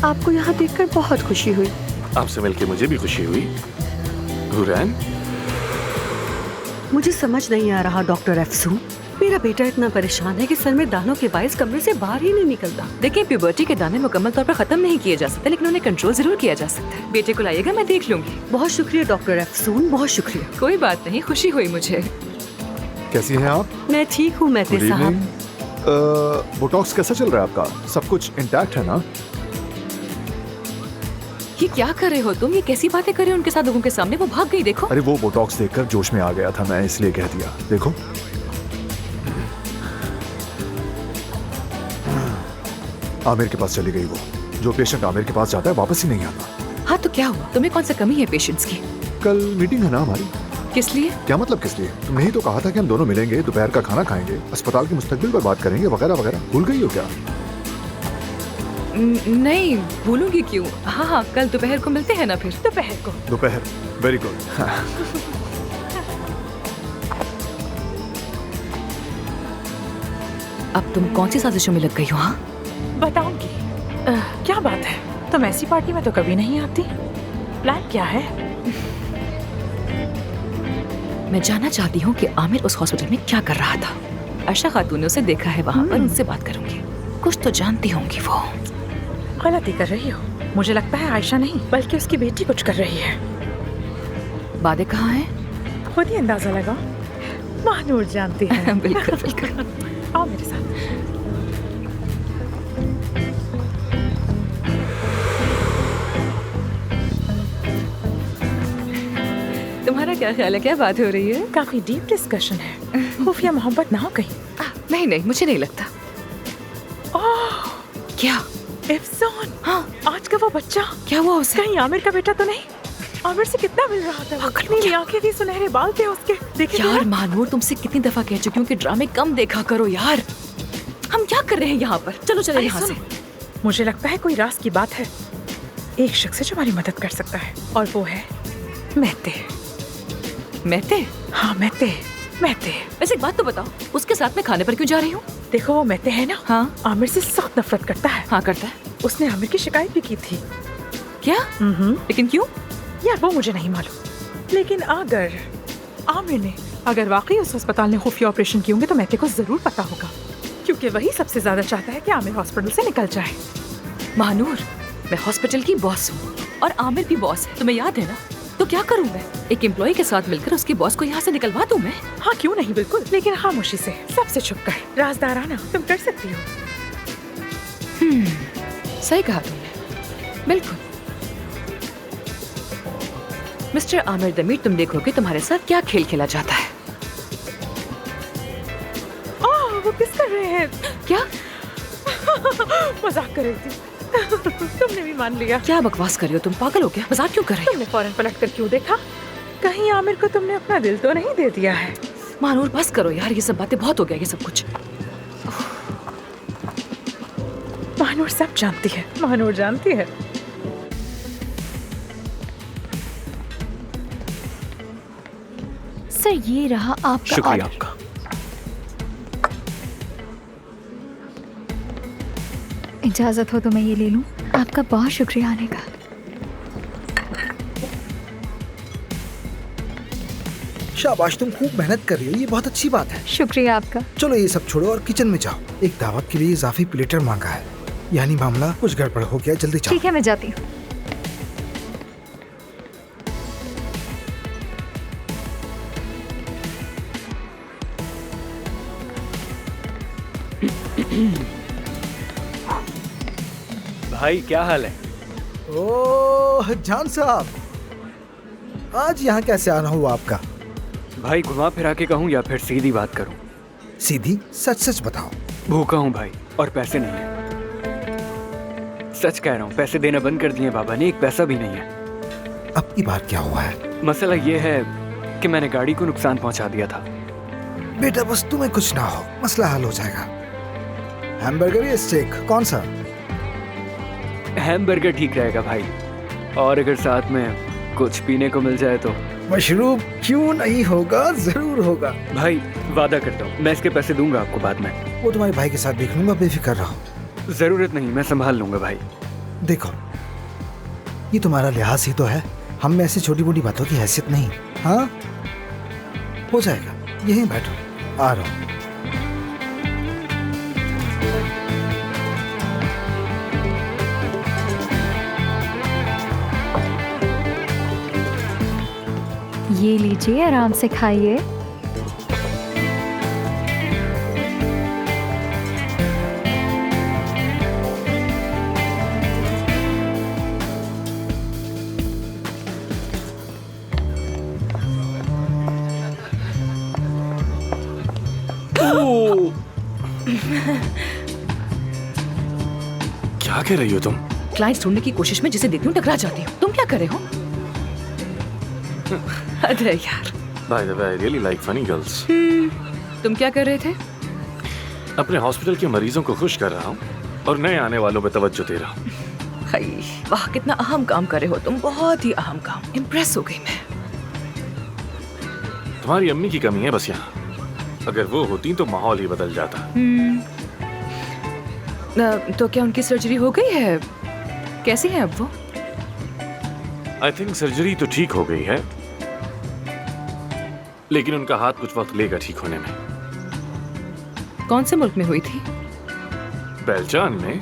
आपको यहाँ देखकर बहुत खुशी हुई। आपसे मिलके मुझे भी खुशी हुई। हुरैन, मुझे समझ नहीं आ रहा डॉक्टर अफसून, मेरा बेटा इतना परेशान है कि सर में दानों के बायस कमरे से बाहर ही नहीं निकलता। देखिए, प्यूबर्टी के दाने मुकम्मल तौर पर खत्म नहीं किए जा सकते, लेकिन उन्हें कंट्रोल जरूर किया जा सकता है। बेटे को लाइएगा, मैं देख लूंगी। बहुत शुक्रिया डॉक्टर अफसून, बहुत शुक्रिया। कोई बात नहीं, खुशी हुई मुझे। कैसी हैं आप? मैं ठीक हूँ मेहते Good साहब। evening। बोटॉक्स कैसा चल रहा है आपका? सब कुछ इंटैक्ट है ना? ये क्या कर रहे हो तुम? ये कैसी बातें कर रहे हो उनके साथ लोगों के सामने? वो भाग गई, देखो। अरे वो बोटॉक्स देखकर जोश में आ गया था मैं, इसलिए कह दिया। देखो आमिर के पास चली गई वो। जो पेशेंट आमिर के पास जाता है वापस ही नहीं आता। हाँ तो क्या हुआ? तुम्हें कौन सा कमी है पेशेंट्स की? कल मीटिंग है ना हमारी। किस लिए? क्या मतलब किस लिए? तुमने ही तो कहा था कि हम दोनों मिलेंगे, दोपहर का खाना खाएंगे, अस्पताल के मुस्तकबिल पर बात करेंगे, वगैरह वगैरह। भूल गई हो क्या? नहीं, भूलूंगी क्यों। हाँ हाँ, कल दोपहर को मिलते हैं ना फिर। दोपहर को। दोपहर, वेरी गुड। अब तुम कौन सी साजिशों में लग गई हो? हाँ बताऊंगी। क्या बात है, तुम ऐसी पार्टी में तो कभी नहीं आती। प्लान क्या है? मैं जानना चाहती हूँ कि आमिर उस हॉस्पिटल में क्या कर रहा था। आयशा खातून ने उसे देखा है वहाँ पर, उनसे बात करूंगी। कुछ तो जानती होंगी वो। गलती कर रही हो। मुझे लगता है आयशा नहीं बल्कि उसकी बेटी कुछ कर रही है। बादे कहाँ हैं? खुद ही अंदाजा लगा। महानूर जानती है। बिल्कुल बिल्कुल। आओ मेरे साथ। तुम्हारा क्या ख्याल है, क्या बात हो रही है? काफी डीप डिस्कशन है। खुफिया मोहब्बत ना हो कहीं? नहीं नहीं, मुझे नहीं लगता। क्या? इफ्सान। हाँ, आज का वो बच्चा। क्या हुआ उसे? कहीं आमिर का बेटा तो नहीं? आमिर से कितना मिल रहा था? नीली आंखें थी, सुनहरे बाल थे उसके। देखे यार मानूर, तुमसे कितनी दफा कह चुकी हूँ कि ड्रामे कम देखा करो यार। हम क्या कर रहे हैं यहाँ पर? चलो चलो यहाँ से। मुझे लगता है कोई राज की बात है। एक शख्स है जो हमारी मदद कर सकता है, और वो है मेहते। मेहते? हाँ मेहते। मेहते। वैसे एक बात तो बताओ, उसके साथ में खाने पर क्यों जा रही हूँ? देखो वो मेहते है ना, हाँ, आमिर से सख्त नफरत करता है। हाँ करता है। उसने आमिर की शिकायत भी की थी। क्या? लेकिन क्यों? यार वो मुझे नहीं मालूम, लेकिन अगर आमिर ने वाकई उस अस्पताल ने खुफिया ऑपरेशन किए होंगे तो मेहते को जरूर पता होगा, क्योंकि वही सबसे ज्यादा चाहता है कि आमिर हॉस्पिटल से निकल जाए। महानूर, मैं हॉस्पिटल की बॉस हूँ और आमिर भी बॉस है, तुम्हें याद है ना? तो क्या करूँ मैं? एक एम्प्लॉय के साथ मिलकर उसके बॉस को यहाँ से निकलवा दूँ मैं? हाँ क्यों नहीं, बिल्कुल, लेकिन खामोशी से, सबसे छुप कर, राजदाराना तुम कर सकती हो। सही कहा तुमने, बिल्कुल। मिस्टर आमिर दमीर, तुम देखोगे तुम्हारे साथ क्या खेल खेला जाता है। वो किस कर रहे हैं? क्या? मजाक कर रही थी। तुमने भी मान लिया। क्या बकवास कर रही हो तुम? पागल हो क्या? मजाक क्यों कर रही हो? तुमने फौरन पलट कर क्यों देखा? कहीं आमिर को तुमने अपना दिल तो नहीं दे दिया है? महानूर बस करो यार, ये सब बातें बहुत हो गया, ये सब कुछ। महानूर सब जानती है, महानूर जानती है। सर ये रहा आपका शुक्रिया ऑर्डर। आपका। इजाजत हो तो मैं ये ले लूं? आपका बहुत शुक्रिया आने का। शाबाश, तुम खूब मेहनत कर रही हो, ये बहुत अच्छी बात है। शुक्रिया आपका। चलो ये सब छोड़ो और किचन में जाओ। एक दावत के लिए इजाफी प्लेटर मांगा है, यानी मामला कुछ गड़बड़ हो गया। जल्दी जाओ। ठीक है मैं जाती हूँ। भाई क्या हाल है? ओह जान साहब, आज यहाँ कैसे आना हुआ आपका? भाई घुमा फिरा के कहूँ या फिर सीधी बात करूँ? सीधी, सच सच बताओ। भूखा हूँ भाई और पैसे नहीं है। सच कह रहा हूँ, पैसे देना बंद कर दिए बाबा ने, एक पैसा भी नहीं है। अब की बार क्या हुआ है? मसला ये है कि मैंने गाड़ी को नुकसान पहुंचा दिया था। बेटा बस तुम्हें कुछ ना हो, मसला हल हो जाएगा। हैमबर्गर या स्टेक, कौन सा? हैमबर्गर ठीक रहेगा भाई, और अगर साथ में कुछ पीने को मिल जाए तो। मशरूब क्यों नहीं होगा, जरूर होगा। भाई वादा करता हूँ मैं इसके पैसे दूंगा आपको बाद में। वो तुम्हारे भाई के साथ देख लूंगा, बेफिक्र रहो। जरूरत नहीं, मैं संभाल लूंगा भाई। देखो ये तुम्हारा लिहाज ही तो है, हम में ऐसी छोटी मोटी बातों की हैसियत नहीं। हाँ हो जाएगा, यहीं बैठो, आ रहा हूँ। ये लीजिए, आराम से खाइए। क्या कह रही हो तुम? क्लाइंट्स ढूंढने की कोशिश में जिसे देखती हूँ टकरा जाती हूँ। तुम क्या कर रहे हो? अरे यार। By the way, I really like funny girls. तुम क्या कर रहे थे? अपने हॉस्पिटल के मरीजों को खुश कर रहा हूँ और नए आने वालों पे तवज्जो दे रहा हूँ। हाय, वाह कितना अहम काम कर रहे हो तुम, बहुत ही अहम काम। इम्प्रेस हो गई मैं। तुम्हारी अम्मी की कमी है बस यहाँ, अगर वो होती तो माहौल ही बदल जाता। तो क्या उनकी सर्जरी हो गई है? कैसी है अब वो? आई थिंक सर्जरी तो ठीक हो गई है, लेकिन उनका हाथ कुछ वक्त लेगा ठीक होने में। कौन से मुल्क में हुई थी? बेल्जान में।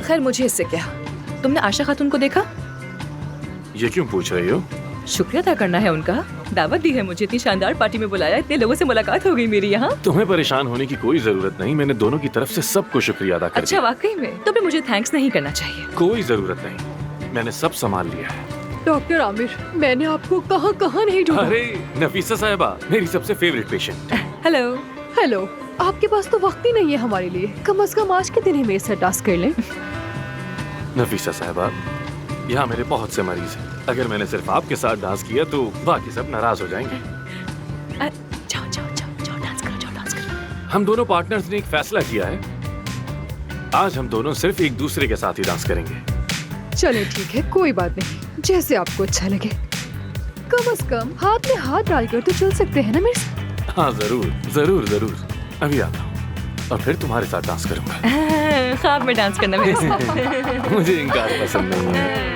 खैर मुझे इससे क्या, तुमने आशा खातून को देखा? ये क्यों पूछ रही हो? शुक्रिया अदा करना है उनका, दावत दी है मुझे, इतनी शानदार पार्टी में बुलाया, इतने लोगों से मुलाकात हो गई मेरी यहाँ। तुम्हें परेशान होने की कोई जरूरत नहीं, मैंने दोनों की तरफ से सबको शुक्रिया अदा कर अच्छा वाकई में? तुम्हें मुझे थैंक्स नहीं करना चाहिए। कोई जरूरत नहीं, मैंने सब संभाल लिया है। डॉक्टर आमिर, मैंने आपको कहाँ कहाँ नहीं ढूंढा। अरे नफीसा साहिबा, मेरी सबसे फेवरेट पेशेंट। हेलो। हेलो, आपके पास तो वक्त ही नहीं है हमारे लिए, कम से कम आज के दिन ही मेरे साथ डांस कर लें। नफीसा साहिबा, यहाँ मेरे बहुत से मरीज हैं, अगर मैंने सिर्फ आपके साथ डांस किया तो बाकी सब नाराज हो जाएंगे। जाओ जाओ जाओ जाओ डांस करो, जाओ डांस करो। हम दोनों पार्टनर्स ने एक फैसला किया है, आज हम दोनों सिर्फ एक दूसरे के साथ ही डांस करेंगे। चले ठीक है, कोई बात नहीं, जैसे आपको अच्छा लगे। कम से कम हाथ में हाथ डालकर तो चल सकते हैं ना मेरे साथ? हाँ जरूर जरूर जरूर, अभी आता हूँ और फिर तुम्हारे साथ डांस करूंगा। ख्वाब में डांस करना मेरे साथ। मुझे इनकार पसंद नहीं है।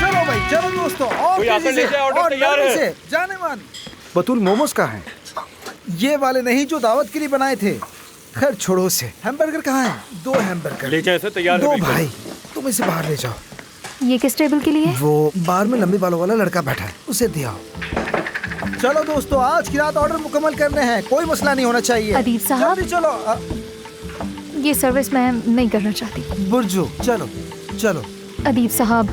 चलो भाई चलो दोस्तों, और तेजी से, और नरमी से, जाने मन। बतूल मोमोज कहाँ हैं? ये वाले नहीं जो दावत के लिए बनाए थे। खैर छोड़ो उसे। हैमबर्गर कहाँ है? 2 हैमबर्गर ले जाए, तैयार है। 2 भाई, तुम इसे बाहर ले जाओ। ये किस टेबल के लिए? वो बाहर में लंबे बालों वाला लड़का बैठा है, उसे दिया। चलो दोस्तों, आज की रात ऑर्डर मुकम्मल करने हैं, कोई मसला नहीं होना चाहिए। अदीब साहब, जल्दी चलो। ये सर्विस मैं नहीं करना चाहती। बुर्जू चलो चलो। अदीब साहब,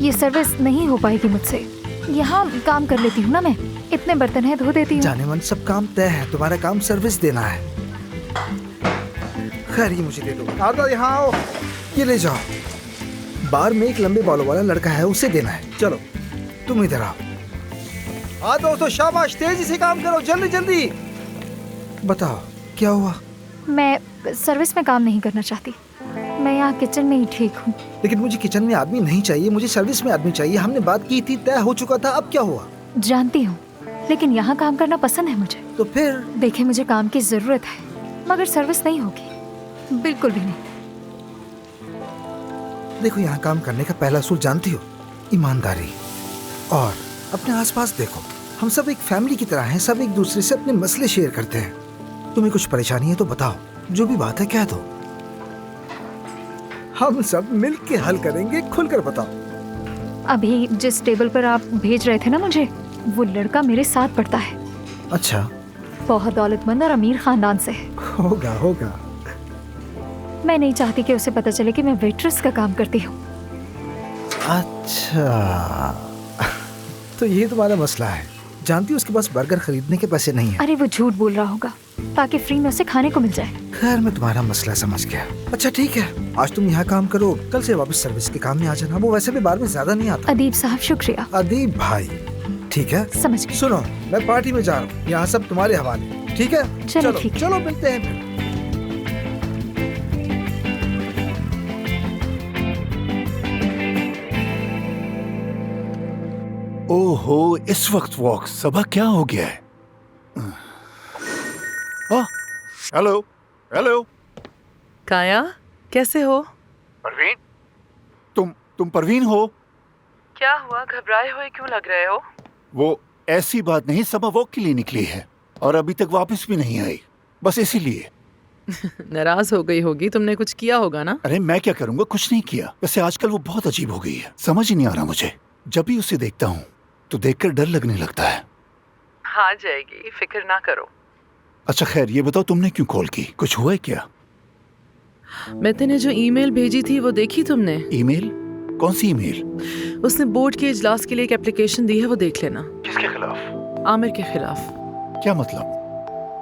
ये सर्विस नहीं हो पाएगी मुझसे। यहाँ काम कर लेती हूँ ना मैं, इतने बर्तन है धो देती हूँ। जाने मन, सब काम तय है, तुम्हारा काम सर्विस देना है। खैर ये मुझे दे दो। आओ यहाँ आओ, ये ले जाओ। बार में एक लंबे बालों वाला लड़का है, उसे देना है। चलो तुम इधर आओ। हाँ दोस्तों शाबाश, तेजी से काम करो, जल्दी जल्दी। बताओ क्या हुआ? मैं सर्विस में काम नहीं करना चाहती, मैं यहाँ किचन में ही ठीक हूँ। लेकिन मुझे किचन में आदमी नहीं चाहिए, मुझे सर्विस में आदमी चाहिए। हमने बात की थी, तय हो चुका था, अब क्या हुआ? जानती हूँ, लेकिन यहाँ काम करना पसंद है मुझे। तो फिर? देखिए मुझे काम की जरूरत है, मगर सर्विस नहीं होगी, बिल्कुल भी नहीं। देखो यहाँ काम करने का पहला असूल जानती हो? ईमानदारी। और अपने आसपास देखो, हम सब एक फैमिली की तरह हैं, सब एक दूसरे से अपने मसले शेयर करते हैं। तुम्हें कुछ परेशानी है तो बताओ, जो भी बात है कह दो। हम सब मिल के हल करेंगे, खुलकर बताओ। अभी जिस टेबल पर आप भेज रहे थे ना मुझे, वो लड़का मेरे साथ पढ़ता है। अच्छा, बहुत दौलतमंद और अमीर खानदान से है। होगा होगा। मैं नहीं चाहती कि उसे पता चले कि मैं वेट्रेस का काम करती हूँ। अच्छा, तो ये तुम्हारा मसला है। जानती हो उसके पास बर्गर खरीदने के पैसे नहीं है। अरे वो झूठ बोल रहा होगा ताकि फ्री में उसे खाने को मिल जाए। खैर, मैं तुम्हारा मसला समझ गया। अच्छा ठीक है, आज तुम यहाँ काम करो, कल से वापस सर्विस के काम में आ जाना। वो वैसे भी बार में ज्यादा नहीं आता। अदीब साहब शुक्रिया। अदीब भाई, ठीक है, समझ गई। सुनो, मैं पार्टी में जा रहा हूँ, यहाँ सब तुम्हारे हवाले, ठीक है? चलो ठीक है। चलो मिलते हैं फिर। ओहो, इस वक्त वॉक, सुबह क्या हो गया है? हेलो हेलो काया, कैसे हो? परवीन, तुम परवीन हो? क्या हुआ, घबराए हुए क्यों लग रहे हो? वो ऐसी बात नहीं, सुबह वॉक के लिए निकली है और अभी तक वापस भी नहीं आई, बस इसीलिए। नाराज हो गई होगी, तुमने कुछ किया होगा ना? अरे मैं क्या करूंगा, कुछ नहीं किया। वैसे आजकल वो बहुत अजीब हो गई है, समझ ही नहीं आ रहा मुझे। जब भी उसे देखता हूँ तो देखकर डर लगने लगता है। आ जाएगी, फिक्र ना करो। अच्छा खैर, ये बताओ तुमने क्यों कॉल की, कुछ हुआ है क्या? मैथे ने जो ईमेल भेजी थी वो देखी तुमने? ईमेल? कौन सी ईमेल? उसने बोर्ड के इजलास के लिए एक एप्लीकेशन दी है, वो देख लेना। किसके खिलाफ? आमिर के खिलाफ। क्या मतलब,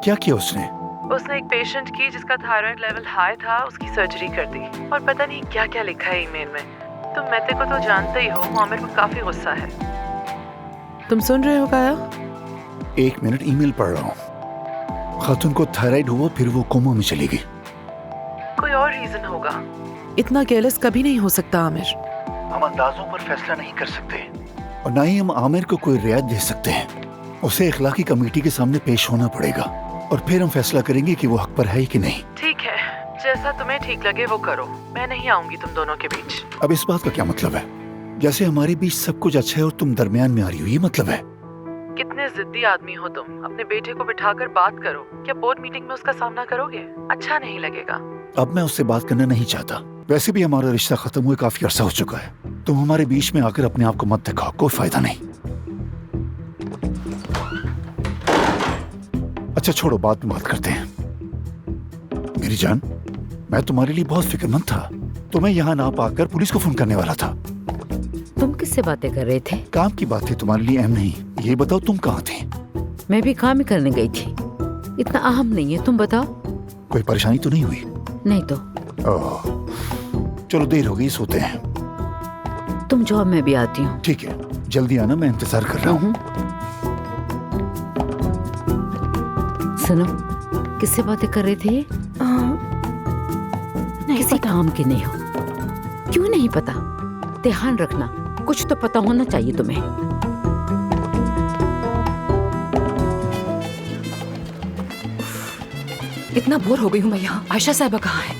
क्या किया उसने? उसने एक पेशेंट की जिसका थायराइड लेवल हाई था, उसकी सर्जरी कर दी और पता नहीं क्या क्या लिखा है ईमेल में। तुम मैथे को तो जानते ही हो, वो आमिर को काफी गुस्सा है। तुम सुन रहे हो काया? एक मिनट, ईमेल पढ़ रहा हूँ। खातून को थायराइड हुआ, फिर वो कोमा में चली गई। कोई और रीजन होगा। इतना केयरलेस कभी नहीं हो सकता आमिर। हम अंदाजों पर फैसला नहीं कर सकते और ना ही हम आमिर को कोई रियायत दे सकते हैं। उसे इखलाकी कमेटी के सामने पेश होना पड़ेगा और फिर हम फैसला करेंगे कि वो हक पर है कि नहीं। ठीक है, जैसा तुम्हें ठीक लगे वो करो। मैं नहीं आऊंगी तुम दोनों के बीच। अब इस बात का क्या मतलब है? जैसे हमारे बीच सब कुछ अच्छा है और तुम दरमियान में आ रही हो, ये मतलब है? कितने जिद्दी आदमी हो तुम। अपने बेटे को बिठाकर बात करो। क्या बोर्ड मीटिंग में उसका सामना करोगे? अच्छा नहीं लगेगा। अब मैं उससे बात करना नहीं चाहता। वैसे भी हमारा रिश्ता खत्म हुए काफी अरसा हो चुका है। तुम हमारे बीच में आकर अपने आप को मत दिखाओ, कोई फायदा नहीं। अच्छा छोड़ो, बात में बात करते हैं। मेरी जान, मैं तुम्हारे लिए बहुत फिक्रमंद था। तुम्हें यहाँ ना पाकर पुलिस को फोन करने वाला था। तुम किससे बातें कर रहे थे? काम की बात थी, तुम्हारे लिए अहम नहीं। ये बताओ तुम कहाँ थे? मैं भी काम ही करने गई थी, इतना अहम नहीं है। तुम बताओ। कोई परेशानी तो नहीं हुई? नहीं तो। ओह, चलो देर हो गई, सोते हैं। तुम जाओ, मैं भी आती हूँ। ठीक है, जल्दी आना, मैं इंतजार कर रहा हूँ। सुनो, किससे बातें कर रहे थे? किसी काम की नहीं हो। क्यों नहीं पता? ध्यान रखना, कुछ तो पता होना चाहिए तुम्हें। इतना बोर हो गई हूँ मैं यहाँ। आयशा साहिबा कहाँ है?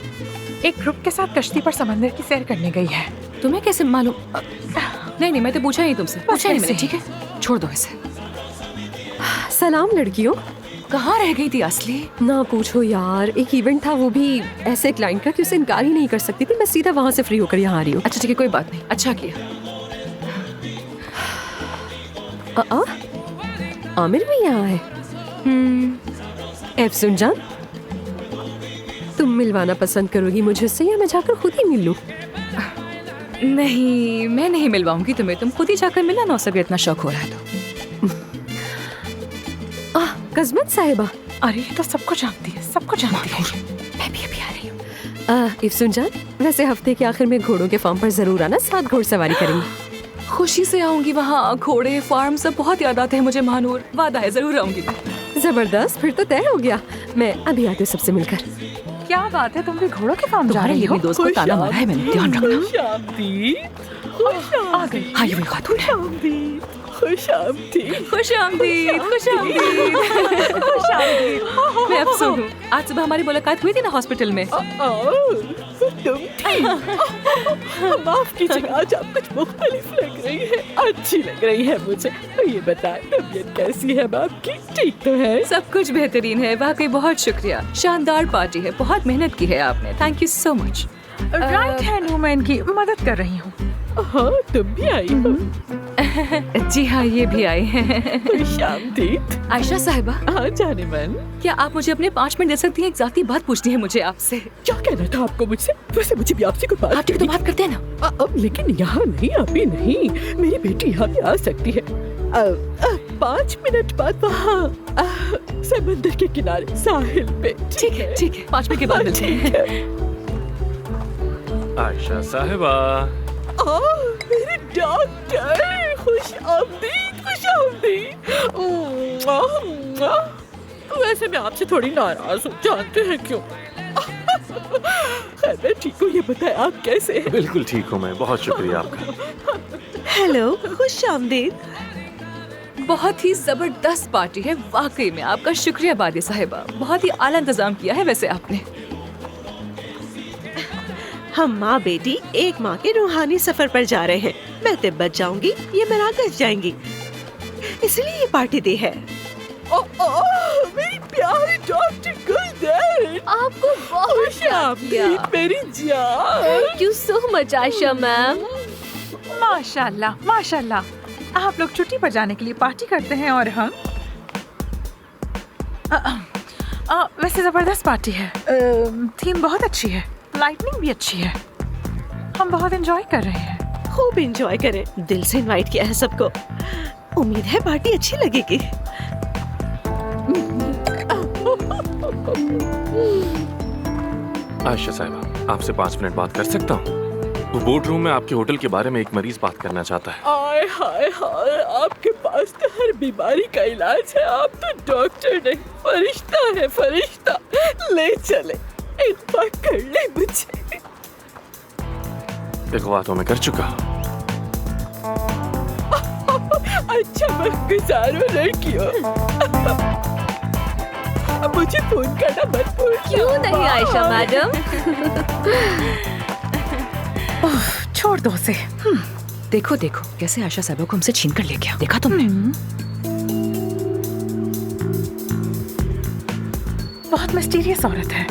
एक ग्रुप के साथ कश्ती पर समंदर की सैर करने गई है। तुम्हें कैसे मालूम? नहीं नहीं, मैं तो पूछा ही तुमसे, पूछा ही मैंने। ठीक है, छोड़ दो इसे। सलाम लड़कियों। कहाँ रह गई थी असली? ना पूछो यार, एक इवेंट था, वो भी ऐसे क्लाइंट का कि उसे इनकार ही नहीं कर सकती थी। मैं सीधा वहां से फ्री होकर यहाँ आ रही हूँ। अच्छा ठीक है, कोई बात नहीं, अच्छा किया। आमिर भी यहाँ है। एफसून जान, तुम मिलवाना पसंद करोगी मुझे उससे या मैं जाकर खुद ही मिल लूं? नहीं, मैं नहीं मिलवाऊंगी तुम्हें। तुम खुद ही जाकर मिला ना, उसे भी इतना शौक हो रहा है तो। कज़मत साहिबा। अरे ये तो सबको जानती है, सबको जानती है। मैं भी अभी आ रही हूँ। इफ्सून जान, वैसे हफ्ते के आखिर में घोड़ों के फार्म पर जरूर आना, साथ घोड़सवारी करेंगे। खुशी से आऊंगी। वहाँ घोड़े, फार्म सब बहुत याद आते हैं मुझे महानूर। वादा है, जरूर आऊंगी। जबरदस्त, फिर तो तय हो गया। मैं अभी आती हूँ सबसे मिलकर। क्या बात है, तुम भी घोड़ों के फार्म जा रही हो? दोस्त को ताना मारा है मैंने, ध्यान रखना। आ गई। हाँ, ये वही खातून है। खुश आमदीद। खुश आमदीद, खुश आमदीद, खुश आमदीद। मैं अफसून हूँ। आज सुबह हमारी मुलाकात हुई थी ना हॉस्पिटल में। तुम माफ कीजिएगा, आज आप कुछ मुख्तलिफ लग रही है। अच्छी लग रही है मुझे। ये बताएं, तबीयत कैसी है आपकी? ठीक तो है? सब कुछ बेहतरीन है, वाकई बहुत शुक्रिया। शानदार पार्टी है, बहुत मेहनत की है आपने। Thank you so much. Right hand woman की मदद कर रही हूँ। हाँ, तुम भी आई हो। जी हाँ, ये भी आए हैं। खुशामदीद। आयशा साहिबा। हाँ जाने मन, क्या आप मुझे अपने 5 मिनट दे सकती हैं? एक ज़ाती बात पूछनी है मुझे आपसे। क्या कहना था आपको मुझे? वैसे मुझे भी आपसे कोई बात आप तो बात करते हैं ना। अब लेकिन यहाँ नहीं, अभी नहीं। मेरी बेटी यहाँ भी आ सकती है 5 मिनट बाद वहाँ समंदर के किनारे साहिल पे। ठीक है, ठीक है, 5 मिनट के बाद मिलते हैं। आयशा साहिबा। मेरे डॉक्टर, खुश आमदीद, खुश आमदीद। वैसे मैं आपसे थोड़ी नाराज हूँ, जानते हैं क्यों? खैर मैं ठीक हूँ, ये बताएं आप कैसे हैं? बिल्कुल ठीक हूँ मैं, बहुत शुक्रिया आपका। हेलो, खुश आमदीद। बहुत ही जबरदस्त पार्टी है, वाकई में आपका शुक्रिया बादी साहिबा। बहुत ही आला इंतजाम किया है वैसे आपने। हम माँ बेटी एक माँ के रूहानी सफर पर जा रहे हैं। मैं तिब्बत जाऊंगी, ये मराकश जाएंगी, इसलिए ये पार्टी दी है। मेरी प्यारी डॉक्टर गुलदर, आपको बहुत शुक्रिया मेरी जान। Thank you so much Ayesha ma'am. माशाल्लाह, माशाल्लाह। आप लोग छुट्टी पर जाने के लिए पार्टी करते हैं और हम वैसे जबरदस्त पार्टी है। थीम बहुत अच्छी है, लाइटनिंग भी अच्छी है। हम बहुत एंजॉय कर रहे हैं। खूब एंजॉय करें, दिल से इनवाइट किया है सबको। उम्मीद है पार्टी अच्छी लगेगी। आयशा साहिबा, आपसे 5 मिनट बात कर सकता हूँ? वो बोर्ड रूम में आपके होटल के बारे में एक मरीज बात करना चाहता है। आय हाय हाय, आपके पास तो हर बीमारी का इलाज है। आप तो डॉक्टर नहीं, फरिश्ता है, फरिश्ता। ले चले, एक बार कर ले मुझे। एक बात मैं कर चुका। अच्छा वक्त गुजारो लड़कियों। मुझे फोन करना मत भूल। क्यों नहीं आयशा मैडम? छोड़ दो उसे। देखो देखो कैसे आयशा साहिबा को हमसे छीन कर ले गया, देखा तुमने? बहुत मिस्टीरियस औरत है।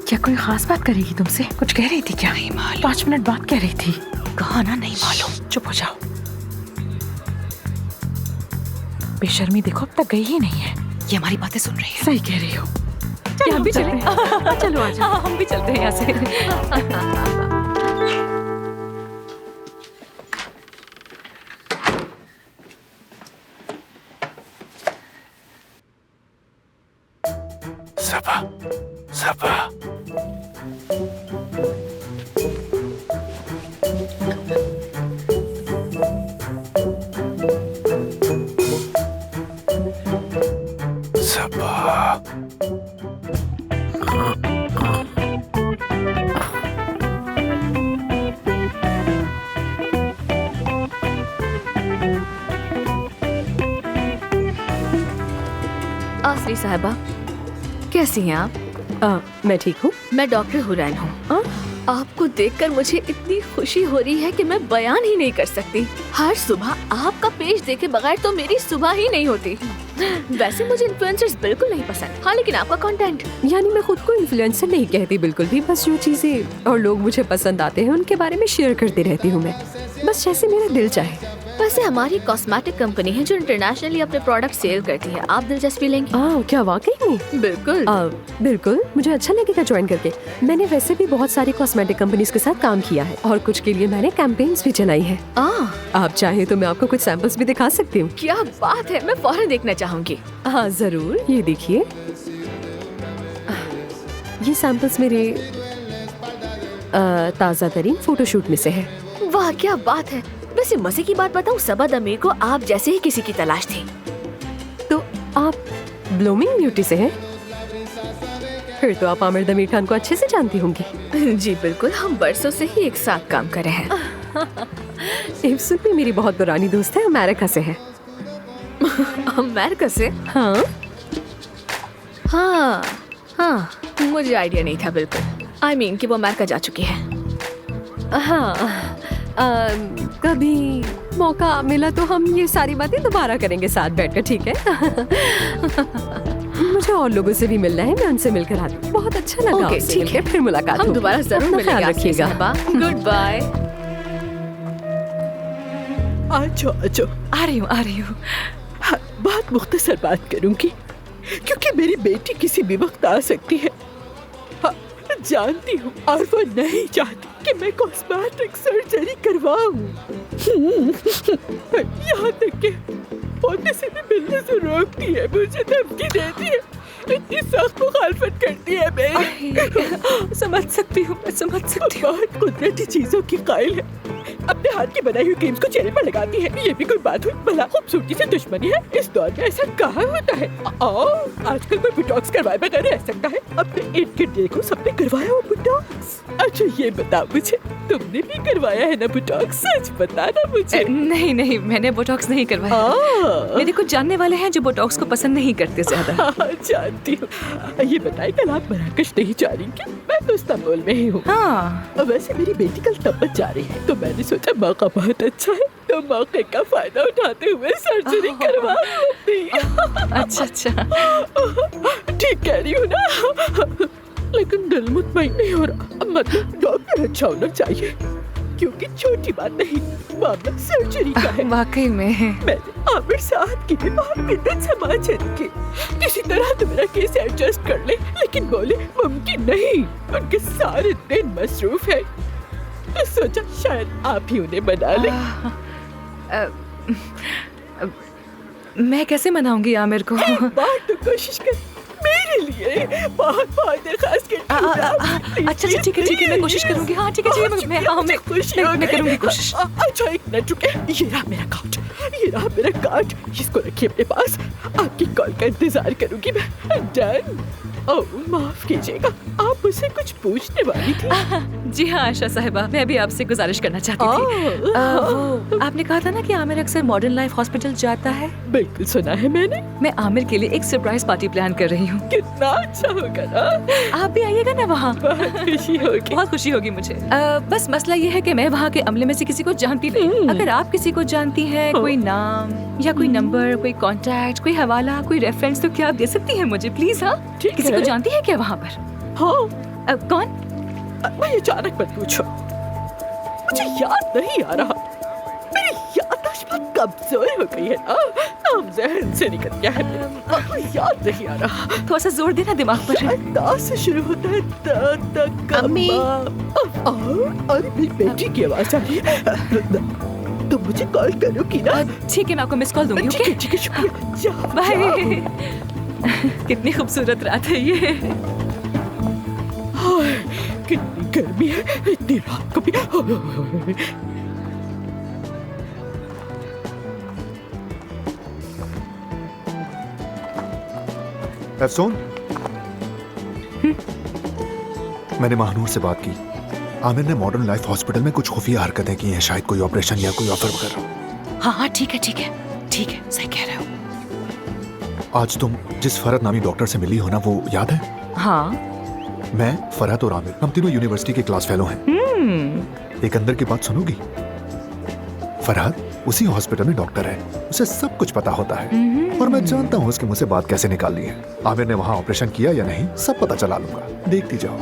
क्या कोई खास बात करेगी तुमसे? कुछ कह रही थी क्या? नहीं मालूम। 5 मिनट बात कह रही थी। कहा ना, नहीं मालूम। चुप हो जाओ। बेशर्मी देखो, अब तक गई ही नहीं है। ये हमारी बातें सुन रही है। सही कह रही हो। चलो हम भी चले। चलो आ जाओ। हम भी चलते हैं यहाँ से। सबा, सबा। सबा। आसरी साहिबा, कैसी हैं आप? मैं ठीक हूँ। मैं डॉक्टर हुरैन हूँ। आपको देखकर मुझे इतनी खुशी हो रही है कि मैं बयान ही नहीं कर सकती। हर सुबह आपका पेज देखे बगैर तो मेरी सुबह ही नहीं होती। वैसे मुझे इन्फ्लुएंसर्स बिल्कुल नहीं पसंद। हाँ, लेकिन आपका कंटेंट। यानी मैं खुद को इन्फ्लुएंसर नहीं कहती बिल्कुल भी, बस जो चीजें और लोग मुझे पसंद आते हैं उनके बारे में शेयर करती रहती हूँ मैं, बस जैसे मेरा दिल चाहे। वैसे हमारी कॉस्मेटिक कंपनी है जो इंटरनेशनली अपने प्रोडक्ट सेल करती है। आप दिलचस्पी लेंगे? क्या वाकई में? बिल्कुल बिल्कुल, मुझे अच्छा लगेगा ज्वाइन करके। मैंने वैसे भी बहुत सारी कॉस्मेटिक कंपनीज के साथ काम किया है और कुछ के लिए मैंने कैंपेन्स भी चलाई है। आप चाहे तो मैं आपको कुछ सैंपल्स भी दिखा सकती हूँ। क्या बात है, मैं फौरन देखना चाहूंगी। हाँ जरूर, ये देखिए, ये सैंपल्स मेरे ताज़ा तरीन फोटोशूट में से है। वाह क्या बात है। वैसे मजे की बात बताऊं, सबद अमीर को आप जैसे ही किसी की तलाश थी। तो आप ब्लूमिंग ब्यूटी से हैं? फिर तो आप आमिर दमीर खान को अच्छे से जानती होंगी। जी बिल्कुल, हम बरसों से ही एक साथ काम कर रहे हैं। इफ्सुन भी मेरी बहुत पुरानी दोस्त है, अमेरिका से है। अमेरिका से? हाँ हाँ हाँ, मुझे आइडिया नहीं था बिल्कुल। I mean कि वो अमेरिका जा चुकी है। हाँ, कभी मौका मिला तो हम ये सारी बातें दोबारा करेंगे साथ बैठकर, ठीक है? मुझे और लोगों से भी मिलना है, मैं उनसे मिलकर आती हूँ। बहुत अच्छा लगा ओके, आपसे ठीक मिलकर, है। फिर मुलाकात हम होगी। दोबारा जरूर अपना मिलेंगे। ख्याल रखिएगा। Good bye. आ जाओ। आ रही हूँ। हाँ, बहुत मुख्तसर बात करूंगी क्योंकि मेरी बेटी किसी भी वक्त आ सकती है। हाँ, जानती हूँ और वो नहीं चाहती कि मैं कॉस्मेटिक सर्जरी करवाऊं। यहाँ तक कि होने से भी मिलने से रोकती है, मुझे धमकी देती है, इतनी सख्त मुखालफत करती है मेरी। समझ सकती हूँ, मैं समझ सकती हूँ। बहुत कुदरती चीजों की कायल है, अपने हाथ की बनाई हुई क्रीम्स को चेहरे पर लगाती है। ये भी कोई बात हुई? भला खूबसूरती से दुश्मनी है? इस दौर में ऐसा कहाँ होता है? आजकल कोई बोटॉक्स करवाए बगैर रह सकता है? अपने इर्द गिर्द देखो, सबने करवाया हो बोटॉक्स। अच्छा ये बता मुझे, तुमने भी करवाया है ना बोटॉक्स? सच बता ना मुझे। नहीं, मैंने बोटॉक्स नहीं करवाया। मेरे कुछ जानने वाले हैं जो बोटॉक्स को पसंद नहीं करते ज्यादा। जानती हूँ। ये बताए, कल आप मराकश नहीं जा रही क्या? मैं तो इस्तांबुल में ही हूँ। हाँ। वैसे मेरी बेटी कल तब्बत जा रही है, तो मैंने सोचा मौका बहुत अच्छा है, तो मौके का फायदा उठाते हुए सर्जरी करवा दी। अच्छा। ठीक कह रही हूँ ना? लेकिन दिल मुतमईन नहीं हो रहा। मतलब डॉक्टर अच्छा होना चाहिए, क्योंकि छोटी बात नहीं, मामला सर्जरी का है। वाकई में मैंने आमिर साहब की भी बहुत मिन्नत समाजत की, किसी तरह तो मेरा केस एडजस्ट कर ले, लेकिन बोले मुमकिन नहीं, उनके सारे दिन मसरूफ है। तो सोचा शायद आप ही उन्हें बना ले। मैं कैसे मनाऊंगी आमिर को? एक बार तो कोशिश कर मेरे लिए, बहुत दरखास्त करती हूँ। अच्छा ठीक है, मैं कोशिश करूंगी। हाँ ठीक है, मैं करूंगी कोशिश। अच्छा एक मिनट रुके, ये रहा मेरा कार्ड, इसको रखिए अपने पास, आपकी कॉल का इंतजार करूंगी मैं। डन। ओह माफ कीजिएगा, आप मुझसे कुछ पूछने वाली थी? जी हाँ आयशा साहिबा, मैं भी आपसे गुजारिश करना चाहती थी। आपने कहा था ना कि आमिर अक्सर मॉडर्न लाइफ हॉस्पिटल जाता है। बिल्कुल सुना है मैंने। मैं आमिर के लिए एक सरप्राइज पार्टी प्लान कर रही हूँ। कितना अच्छा होगा ना? आप भी आइएगा ना वहाँ? बहुत खुशी होगी मुझे। बस मसला ये है कि मैं वहाँ के अमले में से किसी को जानती नहीं। अगर आप किसी को जानती हैं, कोई नाम या कोई नंबर, कोई कॉन्टैक्ट, कोई हवाला, कोई रेफरेंस, तो क्या आप दे सकती हैं मुझे प्लीज? हाँ किसी को जानती है क्या वहाँ पर? हाँ। कौन? मैं अचानक मत पूछो, मुझे याद नहीं आ रहा। मेरी याददाश्त बहुत कमजोर हो गई है ना, नाम जहन से निकल गया है, याद नहीं आ रहा। थोड़ा सा जोर देना दिमाग पर। दा से शुरू होता है, अम्मी। अरे मेरी बेटी की आवाज आ रही है। तो मुझे कॉल करोगी ना? ठीक है, मैं आपको मिस कॉल दूंगी। ठीक है, शुक्रिया। बाय। कितनी खूबसूरत रात है ये। कितनी गर्मी है, इतनी रात को भी। अफसून, मैंने महानूर से बात की। आमिर ने मॉडर्न लाइफ हॉस्पिटल में कुछ खुफिया हरकतें की हैं, शायद कोई ऑपरेशन या कोई ऑफर वगैरह। हाँ ठीक है, सही कह रहे हो। आज तुम जिस फरहत नामी डॉक्टर से मिली हो ना, वो याद है? हाँ। मैं, फरहत और आमिर, हम तीनों यूनिवर्सिटी के क्लास फेलो हैं। एक अंदर की बात सुनोगी? फरहत उसी हॉस्पिटल में डॉक्टर है, उसे सब कुछ पता होता है, और मैं जानता हूँ उसके मुंह से बात कैसे निकालनी है। आमिर ने वहाँ ऑपरेशन किया या नहीं, सब पता चला लूंगा, देखती जाओ।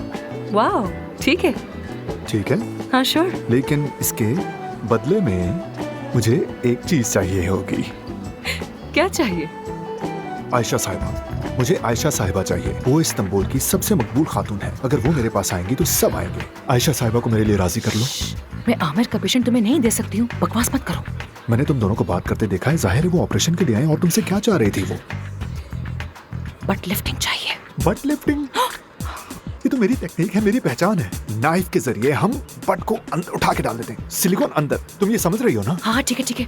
वाह, ठीक है। ठीक है? हाँ श्योर। लेकिन इसके बदले में मुझे एक चीज चाहिए होगी। क्या चाहिए? आयशा साहिबा, मुझे आयशा साहिबा चाहिए। वो इस्तांबुल की सबसे मकबूल खातून है, अगर वो मेरे पास आएंगी तो सब आएंगे। आयशा साहिबा को मेरे लिए राजी कर लो। मैं आमिर का पेशेंट तुम्हें नहीं दे सकती हूँ, बकवास मत करो। मैंने तुम दोनों को बात करते देखा है, जाहिर है वो ऑपरेशन के लिए आए, और तुमसे क्या चाह रही थी वो? बट लिफ्टिंग चाहिए। But lifting? ये तो मेरी टेक्निक है, मेरी पहचान है। नाइफ के जरिए हम बट को अंदर उठा के डाल देते हैं, सिलिकॉन अंदर। तुम ये समझ रही हो ना? हाँ ठीक है।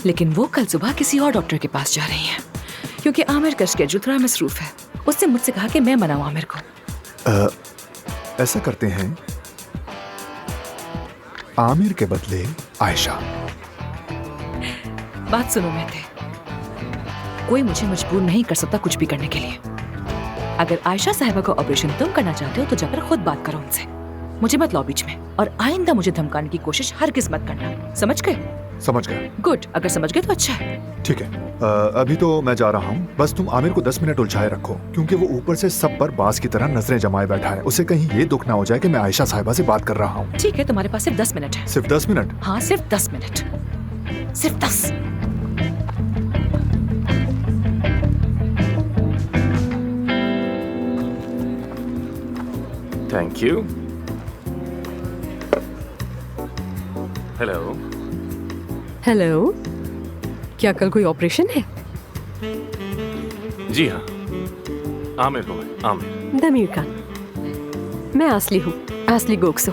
लेकिन वो कल सुबह किसी और डॉक्टर के पास जा रही है, क्योंकि आमिर का स्केड्यूल थोड़ा मसरूफ है। उसने मुझसे कहा कि मैं मनाऊं आमिर को। ऐसा करते हैं, आमिर के बदले आयशा। बात सुनो मेहते, कोई मुझे मजबूर नहीं कर सकता कुछ भी करने के लिए। अगर आयशा साहिबा को ऑपरेशन तुम करना चाहते हो तो जाकर खुद बात करो उनसे, मुझे मत लाओ बीच में, और आइंदा मुझे धमकाने की कोशिश हरगिज़ मत करना, समझ गए? समझ गया। गुड, अगर समझ गए तो अच्छा है। ठीक है, अभी तो मैं जा रहा हूँ। बस तुम आमिर को 10 मिनट उलझाए रखो, क्योंकि वो ऊपर से सब पर बाज की तरह नजरें जमाए बैठा है। उसे कहीं ये दुख ना हो जाए कि मैं आयशा साहिबा से बात कर रहा हूँ। ठीक है, तुम्हारे पास सिर्फ 10 मिनट है। सिर्फ 10 मिनट? हाँ, सिर्फ 10 मिनट, सिर्फ 10। Thank you. हेलो। हेलो, क्या कल कोई ऑपरेशन है? जी हाँ, आमिर हूँ मैं, आमिर। दमीर खान, मैं आसली हूँ, आसली गोक्सो।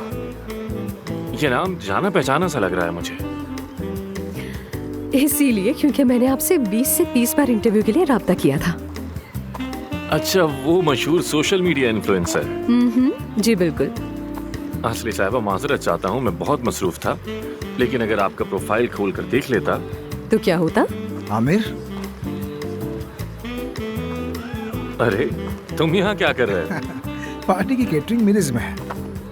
ये नाम जाना पहचाना सा लग रहा है मुझे। इसीलिए क्योंकि मैंने आपसे 20 से 30 बार इंटरव्यू के लिए राब्ता किया था। अच्छा, वो मशहूर सोशल मीडिया इन्फ्लुएंसर। जी बिल्कुल। आसली साहिबा, माजरत चाहता हूँ, मैं बहुत मसरूफ था, लेकिन अगर आपका प्रोफाइल खोल कर देख लेता तो क्या होता? आमिर, अरे तुम यहाँ क्या कर रहे हो? पार्टी की केटरिंग मेरे जिम्मे है,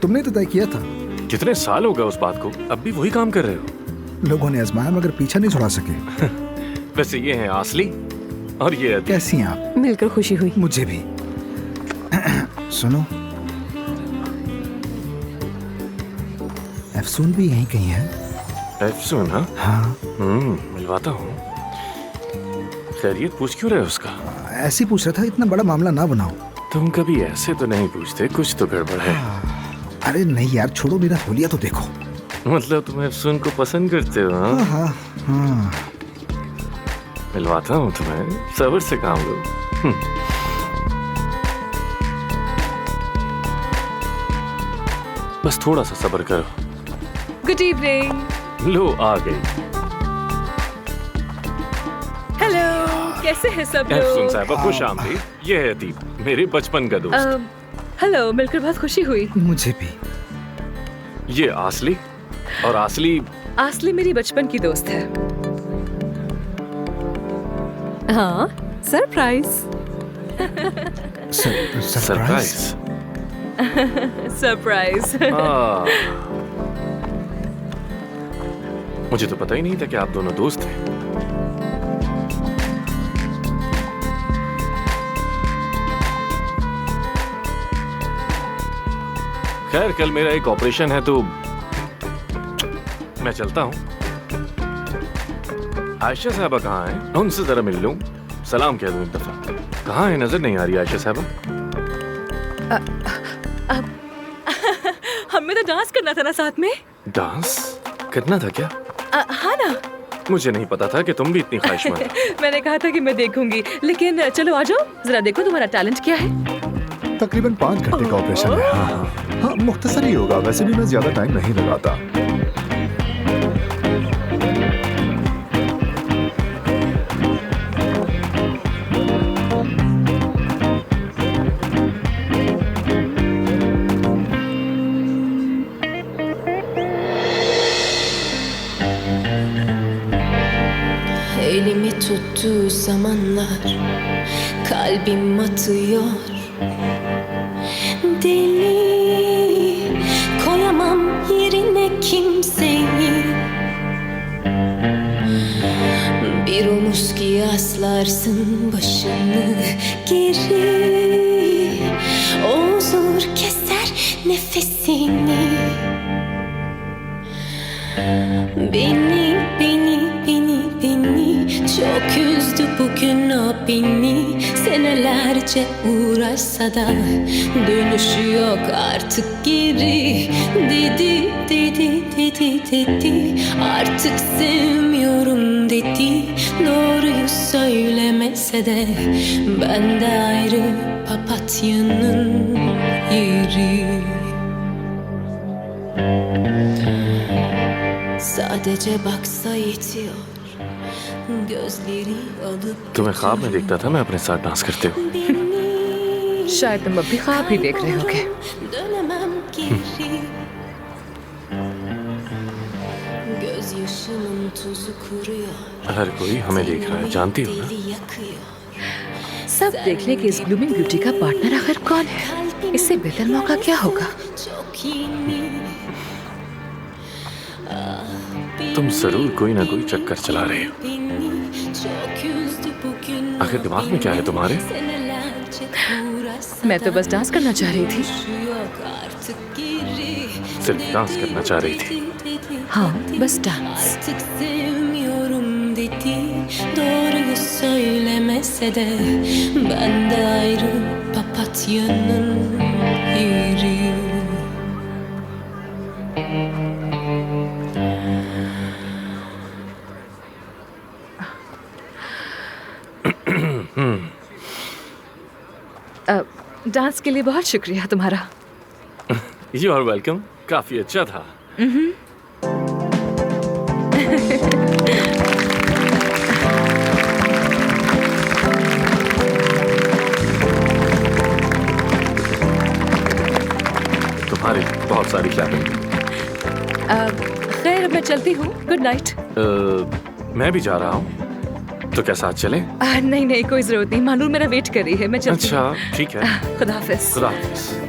तुमने तो तय किया था। कितने साल हो गए उस बात को, अब भी वही काम कर रहे हो? लोगों ने आजमाया मगर पीछा नहीं छुड़ा सके। वैसे ये हैं आसली और ये अदी। कैसी हैं आप? मिलकर खुशी हुई। मुझे भी। सुनो, अफसून भी यहीं कहीं है। अफसून? हाँ। मिलवाता हूँ। खैरियत पूछ क्यों रहे हो उसका? ऐसे पूछ रहा था, इतना बड़ा मामला ना बनाओ। तुम कभी ऐसे तो नहीं पूछते, कुछ तो गड़बड़ है। अरे नहीं यार, छोड़ो, मेरा होलिया तो देखो। मतलब तुम अफसून को पसंद करते हो? हाँ? हाँ, हाँ। मिलवाता हूँ तुम्हें, सब्र से काम लो। बस थोड़ा सा सब्र करो। Good evening. लो आ गई। हेलो, कैसे हैं सब लोग? अफसून साहिबा, खुश आमदीद। ये है अतीब, मेरे बचपन का दोस्त। हेलो, मिलकर बहुत खुशी हुई। मुझे भी। ये आसली, और आसली आसली मेरी बचपन की दोस्त है। हाँ, सरप्राइज। सरप्राइज। सरप्राइज। मुझे तो पता ही नहीं था कि आप दोनों दोस्त हैं। खैर, कल मेरा एक ऑपरेशन है तो मैं चलता हूँ। आयशा साहबा कहाँ हैं? उनसे जरा मिल लूं, सलाम कह दूं एक दफा। कहाँ है? नजर नहीं आ रही आयशा साहबा। हमें तो डांस करना था ना साथ में। डांस करना था क्या? हाँ ना। मुझे नहीं पता था कि तुम भी इतनी ख्वाहिशमंद। मैंने कहा था कि मैं देखूंगी, लेकिन चलो आ जाओ, जरा देखो तुम्हारा टैलेंट क्या है। तकरीबन 5 घंटे का ऑपरेशन है। हाँ, मुख्तसर ही होगा, वैसे भी मैं ज्यादा टाइम नहीं लगाता। Elimi tuttuğu zamanlar kalbim atıyor. Deli koyamam yerine kimseyi. Bir omuz ki yaslarsın başını geri. O huzur keser nefesini. Beni çok üzdü bugün o beni. Senelerce uğraşsa da dönüşü yok artık geri. Dedi artık sevmiyorum dedi. Doğruyu söylemese de ben de ayrı papatyanın yeri. Sadece baksa yetiyor. Gözleri alıp तुम्हें ख्वाब में देखता था मैं अपने साथ डांस करते हुए। शायद तुम अब भी ख्वाब ही देख रहे होगे। dönemem geri. Gözyaşımın tuzu kuruyor. हर कोई हमें देख रहा है, जानती हो ना? Deli yakıyor. सब देख ले कि इस ग्लूमिंग ब्यूटी का पार्टनर आखिर कौन है। इससे बेहतर मौका क्या होगा? Çok yeni. Ah, तुम जरूर कोई ना कोई चक्कर चला रहे हो। आखिर दिमाग में क्या है तुम्हारे? मैं तो बस डांस करना चाह रही थी। सिर्फ डांस करना चाह रही थी? हाँ, बस dance. Artık sevmiyorum dedi. Doğruyu söylemese de ben de ayrı papatyanın yürüyüm. Dance के लिए बहुत शुक्रिया तुम्हारा। You are welcome. काफी अच्छा था। तुम्हारी बहुत सारी क्लैपिंग। खैर मैं चलती हूँ, गुड नाइट। मैं भी जा रहा हूँ, तो क्या साथ चले? नहीं नहीं, कोई जरूरत नहीं, मानूर मेरा वेट कर रही है, मैं चलती हूँ। अच्छा ठीक है। खुदा हाफिज। खुदा हाफिज।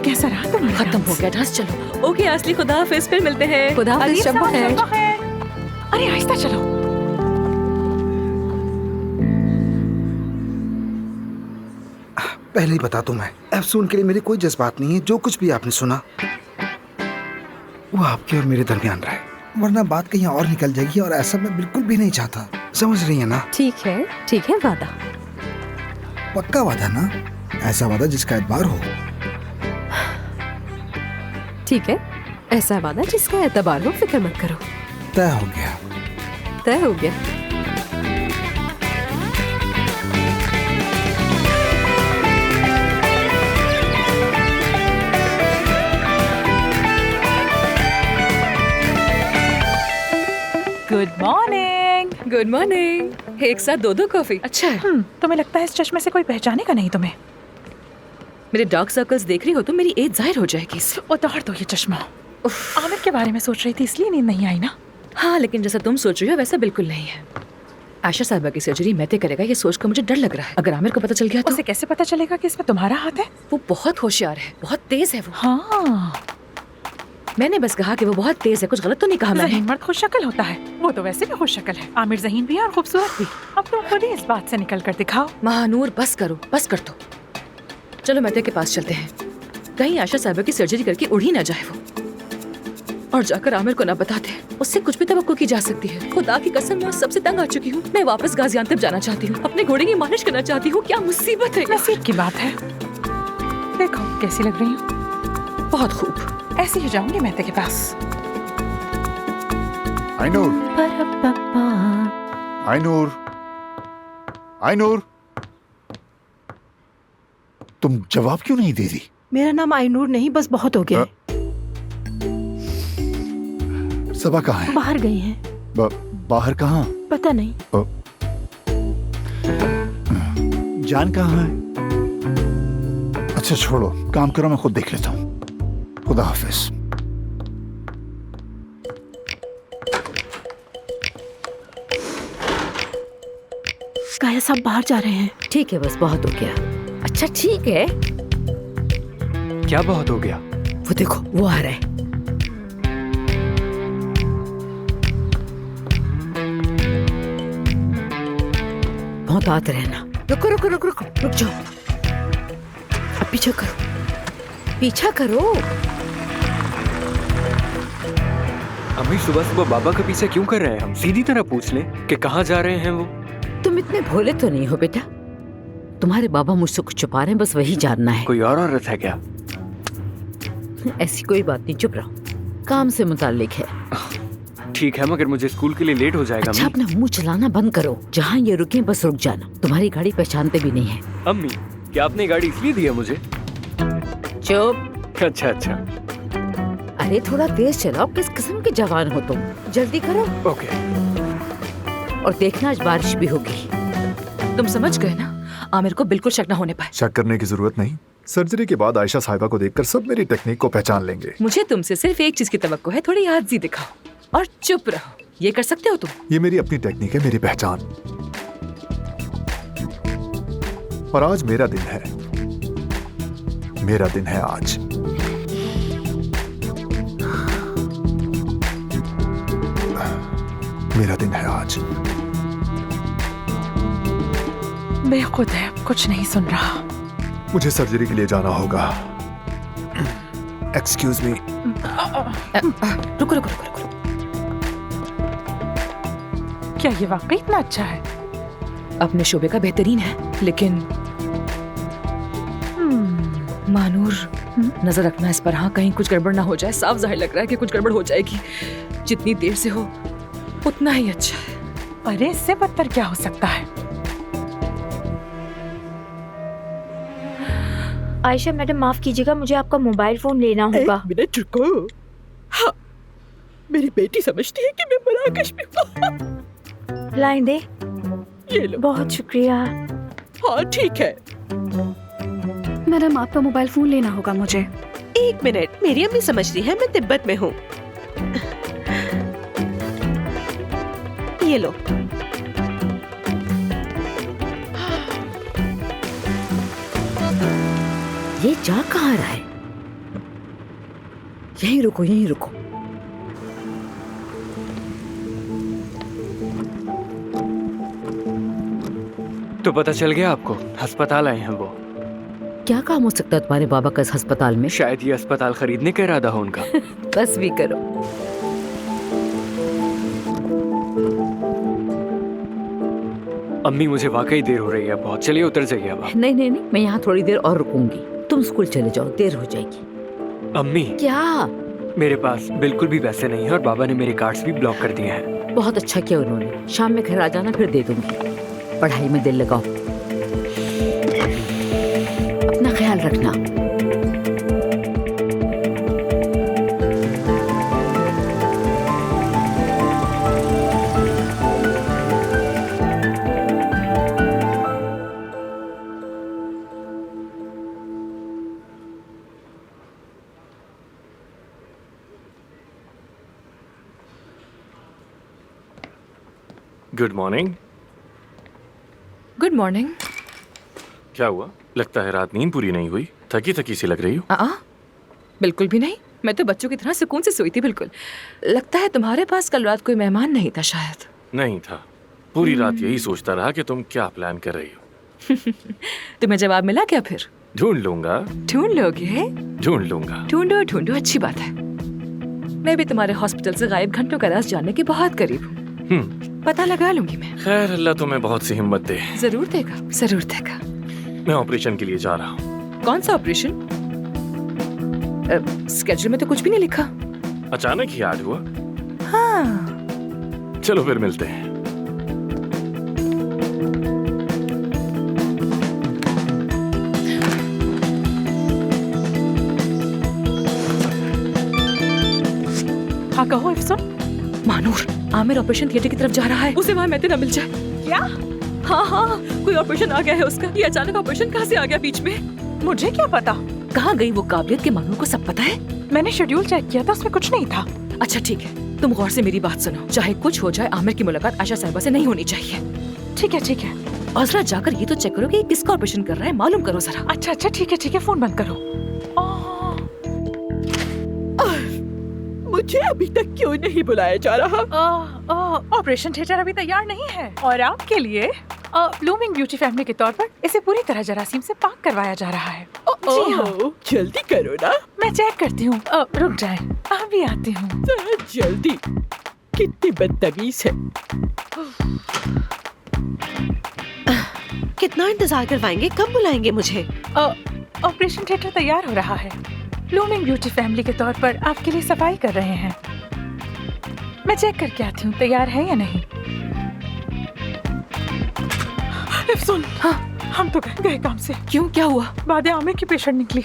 कैसा रहा तुम्हारा खत्म हो गया डांस, चलो। ओके असली, खुदा हाफिज, फिर मिलते हैं। खुदा हाफिज, शब्बो खैर। अरे आहिस्ता चलो। पहले ही बता दूं मैं, अफसून के लिए मेरे कोई जज्बात नहीं है। जो कुछ भी आपने सुना वो आपके और मेरे दरमियान रहे, वरना बात कहीं और निकल जाएगी, और ऐसा मैं बिल्कुल भी नहीं चाहता। समझ रही है ना? ठीक है, वादा। पक्का वादा ना? ऐसा वादा जिसका एतबार हो। ठीक है, ऐसा वादा जिसका एतबार हो, फिक्र मत करो। तय हो गया। तय हो गया। Good morning. Good morning. एक साथ दो कॉफी, अच्छा है। तुम्हें लगता है इस चश्मे से कोई पहचानेगा नहीं तुम्हें? मेरे डार्क सर्कल्स देख रही हो तो मेरी एज जाहिर हो जाएगी इससे। उतार दो ये चश्मा। आमिर के बारे में सोच रही थी इसलिए नींद नहीं आई ना? हाँ, लेकिन जैसा तुम सोच रही हो वैसा बिल्कुल नहीं है। आयशा साहिबा की सर्जरी मैते करेगा, ये सोचकर मुझे डर लग रहा है। अगर आमिर को पता चल गया तो? उसे कैसे पता चलेगा कि इसमें तुम्हारा हाथ है? वो बहुत होशियार है, बहुत तेज है वो। हाँ, मैंने बस कहा कि वो बहुत तेज है, कुछ गलत तो नहीं कहा मैंने? ज़हीन मर्द खुश शक्ल होता है, वो तो वैसे भी खुश शक्ल है। आमिर ज़हीन भी है और खूबसूरत भी। अब तुम खुद ही इस बात से निकल कर दिखाओ। महानूर बस करो, बस कर दो। चलो मैते के पास चलते हैं, कहीं आयशा साहिबा की सर्जरी करके उड़ ही ना जाए वो, और जाकर आमिर को ना बता दे। उससे कुछ भी तवक्को की जा सकती है। खुदा की कसम, मैं सबसे तंग आ चुकी हूँ। मैं वापस गाजियाबाद जाना चाहती हूँ, अपने घोड़े की मालिश करना चाहती हूँ। क्या मुसीबत है। नसीब की बात है। देखो कैसी लग रही हूँ? बहुत खूब। ऐसी ही जाऊंगी मैं तेरे पास। आइनूर, आइनूर, आइनूर, तुम जवाब क्यों नहीं दे रही? मेरा नाम आइनूर नहीं, बस बहुत हो गया है। सबा कहाँ है? बाहर गई हैं। बाहर कहाँ? पता नहीं। जान कहाँ है? अच्छा छोड़ो, काम करो, मैं खुद देख लेता हूँ। खुदा हाफिज। काया साहब बाहर जा रहे हैं। ठीक है, बस बहुत हो गया। अच्छा ठीक है। क्या बहुत हो गया? वो देखो, वो आ रहा है। बहुत आते रहना। रुको रुको रुको रुको, रुक जाओ। अब पीछा करो, पीछा करो। अम्मी सुबह सुबह बाबा का पीछा क्यों कर रहे हैं? हम सीधी तरह पूछ लें कि कहाँ जा रहे हैं वो। तुम इतने भोले तो नहीं हो बेटा। तुम्हारे बाबा मुझसे कुछ छुपा रहे हैं, बस वही जानना है। कोई और औरत है क्या? ऐसी कोई बात नहीं, चुप रहो। काम से मुताल्लिक है। ठीक है, मगर मुझे स्कूल के लिए लेट हो जाएगा। अच्छा अपना मुंह चलाना बंद करो। जहाँ ये रुके बस रुक जाना। तुम्हारी गाड़ी पहचानते भी नहीं है। अम्मी, क्या आपने गाड़ी इसलिए दी है मुझे? चुप। अच्छा अच्छा। अरे थोड़ा तेज चलाओ, किस किस्म के जवान हो तुम। जल्दी करो। ओके। और देखना आज बारिश भी होगी। तुम समझ गए ना? आमिर को बिल्कुल शक न होने पाए। शक करने की जरूरत नहीं। सर्जरी के बाद आयशा साहिबा को देखकर सब मेरी टेक्निक को पहचान लेंगे। मुझे तुमसे सिर्फ एक चीज की तवक्को है, थोड़ी आज़ी दिखाओ और चुप रहो। ये कर सकते हो तुम? ये मेरी अपनी टेक्निक है, मेरी पहचान। और आज मेरा दिन है, मेरा दिन है आज। है आज। बेखुद है, कुछ नहीं सुन रहा। मुझे सर्जरी के लिए जाना होगा। Excuse me. रुको रुको रुको रुको। क्या ये वाकई इतना अच्छा है? अपने शोबे का बेहतरीन है, लेकिन मानूर नजर रखना इस पर, हाँ कहीं कुछ गड़बड़ ना हो जाए। साफ जाहिर लग रहा है कि कुछ गड़बड़ हो जाएगी। जितनी देर से हो उतना ही अच्छा है। अरे इससे बदतर क्या हो सकता है? आयशा मैडम माफ कीजिएगा, मुझे आपका मोबाइल फोन लेना होगा। एक मिनट रुको। हाँ, मेरी बेटी समझती है कि मैं मराकश में हूँ। लाइन दे। ये लो। बहुत शुक्रिया। हाँ ठीक है। मैडम आपका मोबाइल फोन लेना होगा मुझे। एक मिनट, मेरी अम्मी समझती है मैं तिब्बत में हूँ। ये लो। ये जा कहाँ रहा है? यहीं रुको, यहीं रुको। तो पता चल गया आपको? अस्पताल आए हैं वो। क्या काम हो सकता है तुम्हारे बाबा का इस अस्पताल में? शायद ये अस्पताल खरीदने का इरादा हो उनका। बस भी करो। अम्मी मुझे वाकई देर हो रही है बहुत, चलिए उतर जाइए अब आप। नहीं नहीं नहीं, मैं यहाँ थोड़ी देर और रुकूंगी। तुम स्कूल चले जाओ, देर हो जाएगी। अम्मी क्या? मेरे पास बिल्कुल भी पैसे नहीं है और बाबा ने मेरे कार्ड्स भी ब्लॉक कर दिए हैं। बहुत अच्छा किया उन्होंने। शाम में घर आ जाना, फिर दे दूंगी। पढ़ाई में दिल लगाओ, अपना ख्याल रखना। Good morning. Good morning. क्या हुआ? लगता है रात नींद पूरी नहीं हुई, थकी थकी सी लग रही हो। बिल्कुल भी नहीं, मैं तो बच्चों की तरह सुकून से सोई थी। बिल्कुल। लगता है तुम्हारे पास कल रात कोई मेहमान नहीं था शायद। नहीं था। पूरी रात यही सोचता रहा कि तुम क्या प्लान कर रही हो। तुम्हें जवाब मिला क्या फिर? ढूंढ लूंगा। ढूंढ लोगे? ढूंढ लूंगा। ढूंढो ढूंढो, अच्छी बात है। मैं भी तुम्हारे हॉस्पिटल से गायब घंटों का राज जानने के बहुत करीब हूँ। पता लगा लूंगी मैं। खैर अल्लाह तुम्हें बहुत सी हिम्मत दे। जरूर देगा, जरूर देगा। मैं ऑपरेशन के लिए जा रहा हूँ। कौन सा ऑपरेशन? स्केड्यूल में तो कुछ भी नहीं लिखा। अचानक ही याद हुआ। हाँ। चलो फिर मिलते हैं। हाँ कहो इफ्सन। मानूर, आमिर ऑपरेशन थिएटर की तरफ जा रहा है। उसे वहाँ मैते न मिल जाए। क्या? हाँ, कोई ऑपरेशन आ गया है उसका। ये अचानक ऑपरेशन कहाँ से आ गया बीच में? मुझे क्या पता? कहाँ गई वो काबिलियत के मानूर को सब पता है? मैंने शेड्यूल चेक किया था, उसमें कुछ नहीं था। अच्छा ठीक है, तुम गौर से मेरी बात सुनो। चाहे कुछ हो जाए, आमिर की मुलाकात आयशा साहिबा से नहीं होनी चाहिए। ठीक है ठीक है। और जरा जाकर ये तो चेक करो कि किसका ऑपरेशन कर रहा है, मालूम करो जरा। अच्छा अच्छा ठीक है ठीक है, फोन बंद करो। मुझे अभी तक क्यों नहीं बुलाया जा रहा? ऑपरेशन थिएटर अभी तैयार नहीं है और आपके लिए ब्लूमिंग ब्यूटी फैमिली के तौर पर इसे पूरी तरह जरासीम से पाक करवाया जा रहा है। जी हाँ। जल्दी करो ना। मैं चेक करती हूँ। रुक जाए, अभी आती हूँ। जल्दी। कितनी बदतमीज है। कितना इंतजार करवाएंगे? कब बुलाएंगे मुझे? ऑपरेशन थिएटर तैयार हो रहा है। ब्लूमिंग ब्यूटी फैमिली के तौर पर आपके लिए सफाई कर रहे हैं। मैं चेक करके आती हूँ तैयार है या नहीं। सुन, हाँ, हम तो गए काम से। क्यों, क्या हुआ? बाद आमिर की पेशेंट निकली।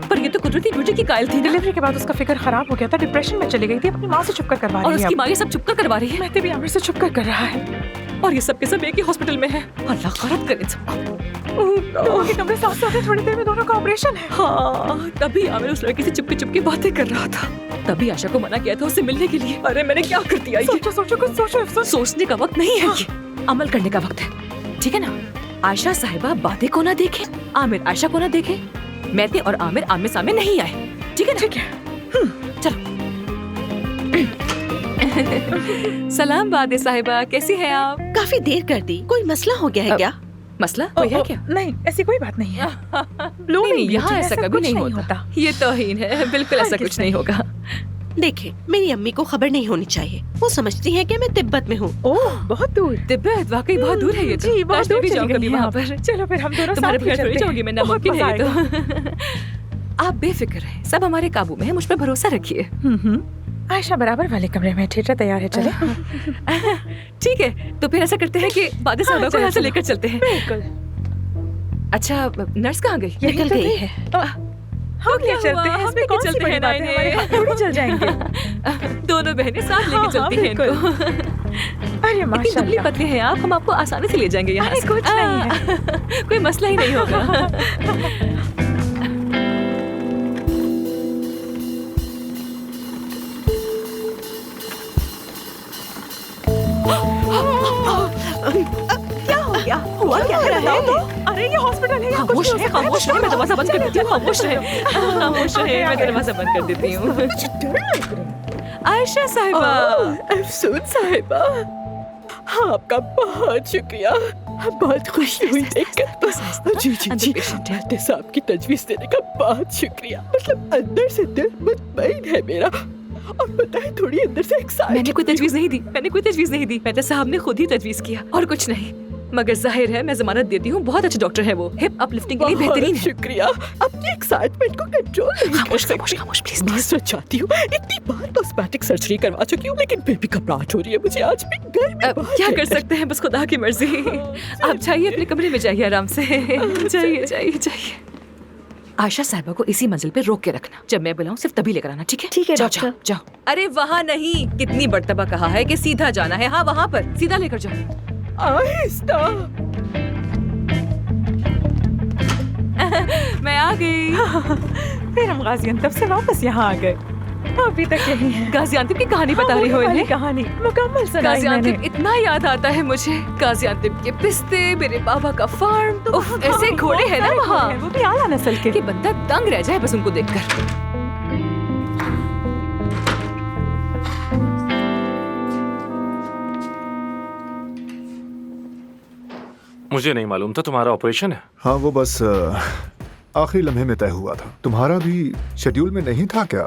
पर ये तो कुदरती ब्यूटी की कायल थी। डिलीवरी के बाद उसका फिगर खराब हो गया था, डिप्रेशन में चली गई थी। अपनी माँ से छुपकर करवा रही है। और उसकी माँ ये सब छुपकर करवा रही है। मैं भी आमिर से छुपकर कर रहा है। और ये सब के सब एक ही हॉस्पिटल में है। अल्लाह खैरत करे सबको। दोनों के कमरे साथ साथ हैं, थोड़ी देर में दोनों का ऑपरेशन है। हाँ, तभी आमिर उस लड़की से चुपके चुपके बातें कर रहा था। तभी आशा को मना किया था उससे मिलने के लिए। अरे मैंने क्या कर दिया? सोचो सोचो कुछ सोचो। सोचने का वक्त नहीं है ये, अमल करने का वक्त है। ठीक है ना? आयशा साहिबा बातें को ना देखे, आमिर आयशा को ना देखे, मैते और आमिर आमने सामने नहीं आए। ठीक है ना? ठीक है। चलो। सलाम बादे साहिबा, कैसी हैं आप? काफी देर कर दी, कोई मसला हो गया है क्या? मसला कोई है क्या? नहीं, ऐसी कोई बात नहीं है। नहीं, यहाँ ऐसा कभी नहीं होता। ये तौहीन है, बिल्कुल ऐसा कुछ नहीं होगा। देखे, मेरी अम्मी को खबर नहीं होनी चाहिए। वो समझती है कि मैं तिब्बत में हूँ। ओह, बहुत दूर। तिब्बत वाकई बहुत दूर है ये तो। जी, बहुत दूर भी चली जाऊँ गई कभी हैं वहाँ आप। पर। चलो फिर हम दोनों तुम्हारे साथ ही घर थोड़ी चलते जाऊंगी हैं। मैं, नामुमकिन है ये बहुत तो। आप बेफिक्र हैं, सब हमारे काबू में है, मुझ पर भरोसा रखिए। आयशा बराबर वाले कमरे में, थिएटर तैयार है, चले? ठीक है, तो फिर ऐसा करते हैं कि बादे साहिबा को यहाँ से लेकर चलते हैं। बिल्कुल। अच्छा, नर्स कहाँ गई? निकल गई है। हम क्या चलते हैं, इसमें कौन सी बड़ी बात है, हमारे हाथ थोड़ी चल जाएंगे। दोनों बहनें साथ लेके चलती हैं इनको। अरे माशाल्लाह, दुबली पतली हैं आप, हम आपको आसानी से ले जाएंगे यहाँ से। कुछ नहीं है। कोई मसला ही नहीं होगा। क्या हो गया? हुआ क्या है? अरे ये हॉस्पिटल है। खामोश रहे, खामोश रहे, मैं दरवाजा बंद कर देती हूँ। खामोश रहे, खामोश रहे, मैं दरवाजा बंद कर देती हूँ। आयशा साहिबा। अफसून साहिबा, आपका बहुत शुक्रिया, बहुत खुशी हुई देखकर। जी जी जी, बादे साहब की तजवीज़ देने का बहुत शुक्रिया। मतलब अंदर से दिल मुतमईन है मेरा, और पता है थोड़ी अंदर से एक्साइटेड। मैंने कोई तजवीज़ नहीं दी, मैंने कोई तजवीज़ नहीं दी। मेहता साहब ने खुद ही तजवीज़ किया और कुछ नहीं। मगर जाहिर है मैं जमानत देती हूँ, बहुत अच्छे डॉक्टर है वो, हिप अपलिफ्टिंग के लिए बेहतरीन है। शुक्रिया, अपनी एक्साइटमेंट को कंट्रोल नहीं कर सकती। खामोश प्लीज। मैं सोचाती हूँ, इतनी बार कॉस्मेटिक सर्जरी करवा चुकी हूँ, लेकिन फिर भी घबराहट हो रही है मुझे आज भी। क्या कर सकते हैं, बस खुदा की मर्जी। आप जाइए अपने कमरे में, जाइए आराम से। जाइए जाइए जाइए। आयशा साहिबा को इसी मंजिल पे रोक के रखना, जब मैं बुलाऊं सिर्फ तभी लेकर आना, ठीक है? ठीक है जाओ डॉक्टर। जाओ जाओ। अरे वहाँ नहीं, कितनी मर्तबा कहा है कि सीधा जाना है। हाँ वहाँ पर सीधा लेकर जाओ। आहिस्ता। मैं आ गई। फिर हम गाजियाबाद से वापस यहाँ आ गए। अभी तक यही है। गाजियाबाद की कहानी बता रही हो इन्हें? कहानी मुकम्मल सुनाई मैंने। गाजियाबाद इतना याद आता है मुझे। गाजियाबाद के पिस्ते, मेरे बाबा का फार्म, उफ, ऐसे घोड़े हैं ना वहाँ, वो भी आला नस्ल के, कि बंदा दंग रह जाए बस उनको देखकर। मुझे नहीं मालूम था तुम्हारा ऑपरेशन है। हाँ, वो बस आखिरी लम्हे में तय हुआ था। तुम्हारा भी शेड्यूल में नहीं था क्या?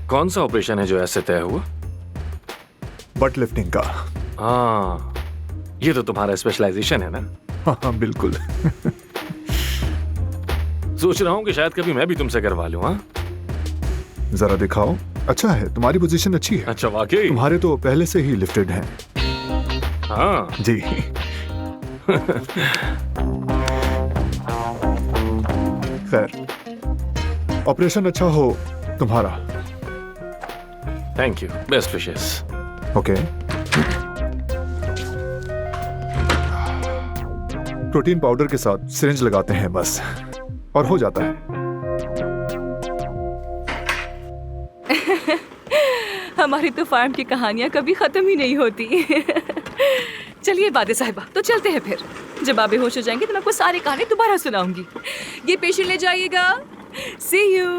कौन सा ऑपरेशन है जो ऐसे तय हुआ? बट लिफ्टिंग का। हाँ, ये तो तुम्हारा स्पेशलाइजेशन है ना? हाँ बिल्कुल। सोच रहा हूँ कि शायद कभी मैं भी तुमसे करवा लूँ। हाँ, जरा दिखाओ। अच्छा है, तुम्हारी पोजीशन अच्छी है। अच्छा वाकई? तुम्हारे तो पहले से ही लिफ्टेड हैं। हाँ जी। खैर, ऑपरेशन अच्छा हो तुम्हारा। Thank you, best wishes. Okay. Protein powder के साथ सिरिंज लगाते हैं बस, और हो जाता है। हमारी तो फार्म की कहानियां कभी खत्म ही नहीं होती। चलिए बादे साहिबा, तो चलते हैं फिर। जब आप बेहोश हो जाएंगे तो मैं आपको सारी कहानी दोबारा सुनाऊंगी। ये पेशेंट ले जाइएगा। सी यू।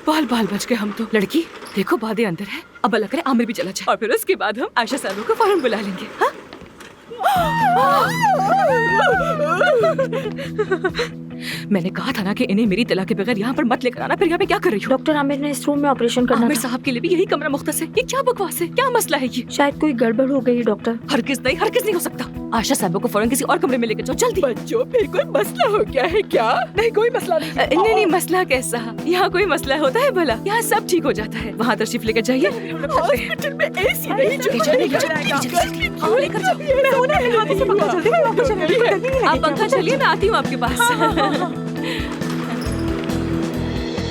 बाल बाल बच गए हम तो। लड़की देखो, बादे अंदर है, अब अल्लाह करे आमिर भी चला जाए, और फिर उसके बाद हम आयशा साहब को फौरन बुला लेंगे। हाँ? मैंने कहा था ना कि इन्हें मेरी तलाक के बगैर यहाँ पर मत लेकर आना। फिर यहाँ पे क्या कर रही हो? डॉक्टर आमिर ने इस रूम में ऑपरेशन करना आमिर था। साहब के लिए भी यही कमरा मुख्तस है। ये क्या बकवास है? क्या मसला है ये? शायद कोई गड़बड़ हो गई डॉक्टर। हरगिज़ नहीं हो सकता। आयशा साहब को फौरन किसी और कमरे में लेकर जाओ, जल्दी। बच्चों, फिर कोई मसला हो गया है क्या? नहीं, कोई मसला नहीं। नहीं, मसला कैसा? यहाँ कोई मसला होता है भला? यहाँ सब ठीक हो जाता है। वहाँ तशरीफ लेकर जाइए। हॉस्पिटल में एसी नहीं आप पंखा चलिए, मैं आती हूँ आपके पास।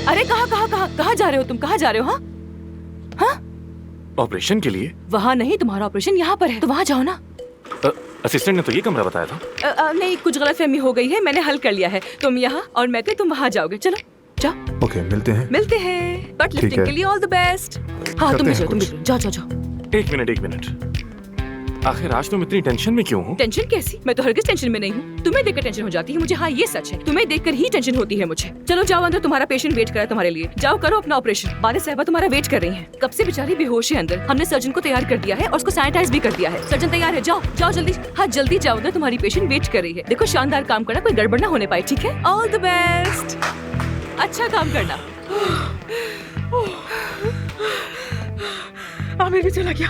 अरे कहाँ जा रहे हो तुम? कहाँ जा रहे हो? हाँ, ऑपरेशन के लिए? वहाँ नहीं, तुम्हारा ऑपरेशन यहाँ पर है, तो वहाँ जाओ ना। असिस्टेंट ने तो ये कमरा बताया था। नहीं, कुछ गलतफहमी हो गई है, मैंने हल कर लिया है। तुम यहाँ और मैं तुम वहाँ जाओगे। चलो जाओ। ओके, मिलते हैं। बट लिफ्टिंग के लिए ऑल द बेस्ट। हाँ, तुम भी जाओ। जाओ। एक मिनट। आखिर आज तुम इतनी टेंशन में क्यों हो? टेंशन कैसी? मैं तो हरगिज टेंशन में नहीं हूँ। तुम्हें देखकर टेंशन हो जाती है मुझे। हाँ ये सच है, तुम्हें देखकर ही टेंशन होती है मुझे। चलो जाओ अंदर, तुम्हारा पेशेंट वेट कर रहा है तुम्हारे लिए। जाओ करो अपना ऑपरेशन। बाने साहबा तुम्हारा वेट कर रही हैं। कब से बेचारी बेहोश है अंदर। हमने सर्जन को तैयार कर दिया है और उसको सैनिटाइज भी कर दिया है। सर्जन तैयार है, जाओ जाओ जल्दी। हाँ जल्दी जाओ अंदर, तुम्हारी पेशेंट वेट कर रही है। देखो शानदार काम करना, कोई गड़बड़ ना होने पाए, ठीक है? ऑल द बेस्ट, अच्छा काम करना। आमिर भी चला गया,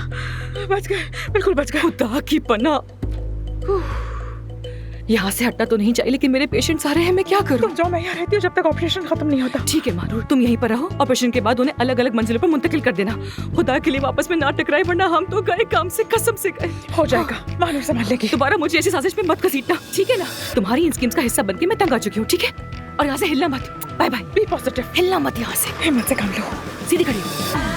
बच गए, बिल्कुल बच गए। खुदा की पनाह, यहाँ से हटना तो नहीं चाहिए लेकिन मेरे पेशेंट्स आ रहे हैं, मैं क्या करूँ? तुम जाओ, मैं यहाँ रहती हूँ जब तक ऑपरेशन खत्म नहीं होता। ठीक है मानूर, तुम यहीं पर रहो। ऑपरेशन के बाद उन्हें अलग अलग मंजिलों पर मुंतकिल कर देना। खुदा के लिए वापस में ना टकराए, वरना हम तो गए काम से, कसम से गए। हो जाएगा, मानूर संभाल लेगी। दोबारा मुझे ऐसी साजिश में मत घसीटना, ठीक है ना? तुम्हारी इन स्कीम्स का हिस्सा बनके मैं तंग आ चुकी हूँ, ठीक है? और यहाँ से हिलना मत। Bye bye. बी पॉजिटिव, हिलना मत यहाँ से। हिम्मत से काम लो, सीधी खड़ी हो।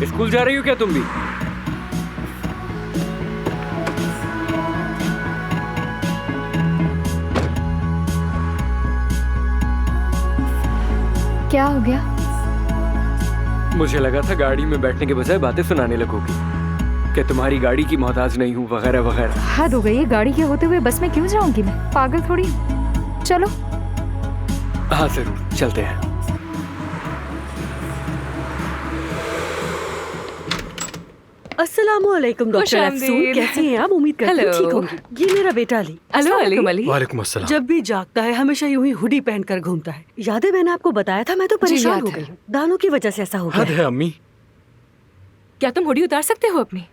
स्कूल जा रही हो क्या तुम भी? क्या हो गया? मुझे लगा था गाड़ी में बैठने के बजाय बातें सुनाने लगोगी कि तुम्हारी गाड़ी की मोहताज नहीं हूँ वगैरह वगैरह। हद हो गई है, गाड़ी के होते हुए बस में क्यों जाऊंगी मैं? पागल थोड़ी हूँ। चलो। हाँ जरूर, चलते हैं। अस्सलामुअलैकुम डॉक्टर अफसून, कैसी हैं आप? उम्मीद करती हूँ ठीक होंगी। ये मेरा बेटा अली। वालेकुम अस्सलाम। जब भी जागता है हमेशा यूं ही हुडी पहनकर घूमता है। याद है मैंने आपको बताया था? मैं तो परेशान हो गई हूँ, दानों की वजह से ऐसा हो गया। हद है अम्मी। क्या तुम हुडी उतार सकते हो अपनी?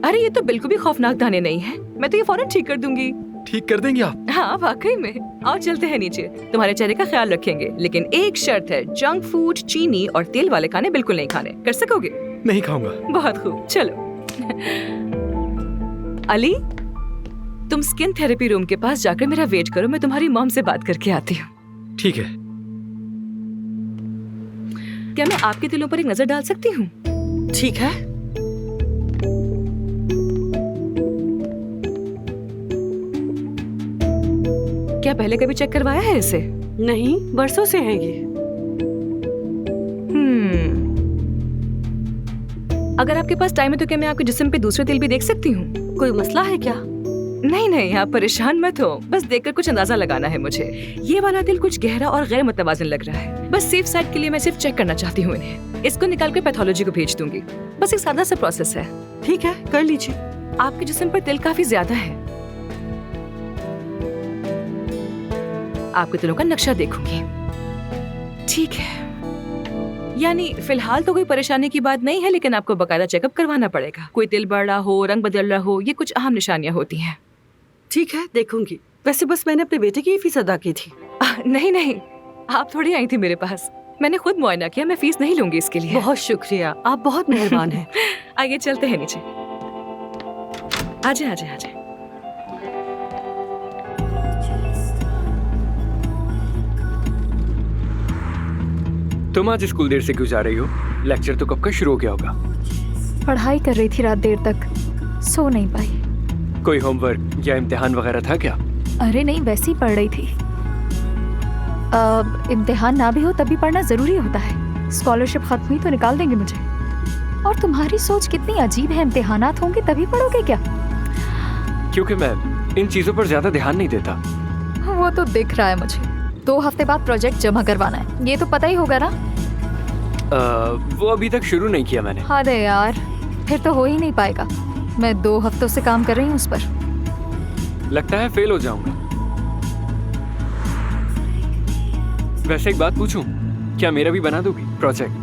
अरे ये तो बिल्कुल भी खौफनाक दाने नहीं है, मैं तो ये फौरन ठीक कर दूंगी। ठीक कर देंगे आप? हाँ वाकई में। आओ चलते हैं नीचे, तुम्हारे चेहरे का ख्याल रखेंगे, लेकिन एक शर्त है, जंक फूड, चीनी और तेल वाले खाने बिल्कुल नहीं खाने। कर सकोगे? नहीं खाऊंगा। बहुत खूब, चलो। अली, तुम स्किन थेरेपी रूम के पास जाकर मेरा वेट करो, मैं तुम्हारी मॉम से बात करके आती हूँ। ठीक है। क्या मैं आपके दिलों पर एक नजर डाल सकती हूँ? ठीक है। क्या पहले कभी चेक करवाया है इसे? नहीं, बरसों से है ये। अगर आपके पास टाइम है तो क्या मैं आपके जिस्म पे दूसरे तिल भी देख सकती हूँ? कोई मसला है क्या? नहीं नहीं, आप परेशान मत हो, बस देखकर कुछ अंदाजा लगाना है मुझे। ये वाला तिल कुछ गहरा और गैर मुतवाज़िन लग रहा है। बस सेफ साइड के लिए मैं सिर्फ चेक करना चाहती हूँ इन्हें। इसको निकाल कर पैथोलॉजी को भेज दूंगी। बस एक सादा सा प्रोसेस है। ठीक है, कर लीजिए। आपके जिस्म पर तिल काफी ज्यादा है। आपके तिलों का नक्शा देखूंगी। ठीक है, यानी फिलहाल तो कोई परेशानी की बात नहीं है, लेकिन आपको बकायदा चेकअप करवाना पड़ेगा। कोई तिल बढ़ रहा हो, रंग बदल रहा हो, ये कुछ अहम निशानियां होती हैं। ठीक है, देखूंगी। वैसे बस मैंने अपने बेटे की फीस अदा की थी। नहीं नहीं, आप थोड़ी आई थी मेरे पास, मैंने खुद मुआयना किया, मैं फीस नहीं लूंगी इसके लिए। बहुत शुक्रिया, आप बहुत मेहरबान हैं। आइए चलते हैं नीचे। आजे आजे आजे। तुम आज स्कूल देर से क्यों जा रही हो? लेक्चर तो कब का शुरू हो गया होगा। पढ़ाई कर रही थी रात देर तक, सो नहीं पाई। कोई होमवर्क या इम्तिहान वगैरह था क्या? अरे नहीं, वैसे ही पढ़ रही थी। इम्तिहान ना भी हो तब भी पढ़ना जरूरी होता है। स्कॉलरशिप खत्म हुई तो निकाल देंगे मुझे। और तुम्हारी सोच कितनी अजीब है, इम्तिहानात होंगे तभी पढ़ोगे क्या? क्योंकि मैं इन चीजों पर ज्यादा ध्यान नहीं देता। वो तो दिख रहा है मुझे। 2 हफ्ते बाद प्रोजेक्ट जमा करवाना है, ये तो पता ही होगा ना? वो अभी तक शुरू नहीं किया मैंने। अरे यार, फिर तो हो ही नहीं पाएगा। मैं 2 हफ्तों से काम कर रही हूँ उस पर। लगता है फेल हो जाऊंगा। वैसे एक बात पूछूं, क्या मेरा भी बना दोगी प्रोजेक्ट?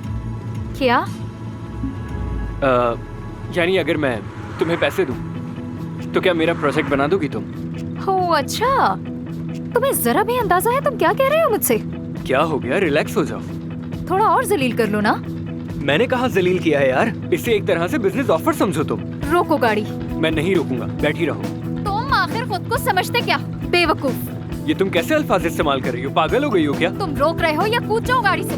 क्या? यानी अगर मैं तुम्हें पैसे दूं तो क्या मेरा प्रोजेक्ट बना दोगी तुम? ओह अच्छा, तुम्हें जरा भी अंदाजा है तुम क्या कह रहे हो मुझसे? क्या हो गया, रिलैक्स हो जाओ। थोड़ा और जलील कर लो ना। मैंने कहा जलील किया है यार, इसे एक तरह से बिजनेस ऑफर समझो तुम। रोको गाड़ी। मैं नहीं रोकूंगा, बैठी रहो। तुम आखिर खुद को समझते क्या, बेवकूफ? ये तुम कैसे अल्फाज इस्तेमाल कर रही हो? पागल हो गई हो क्या? तुम रोक रहे हो या कूद जाओ गाड़ी से?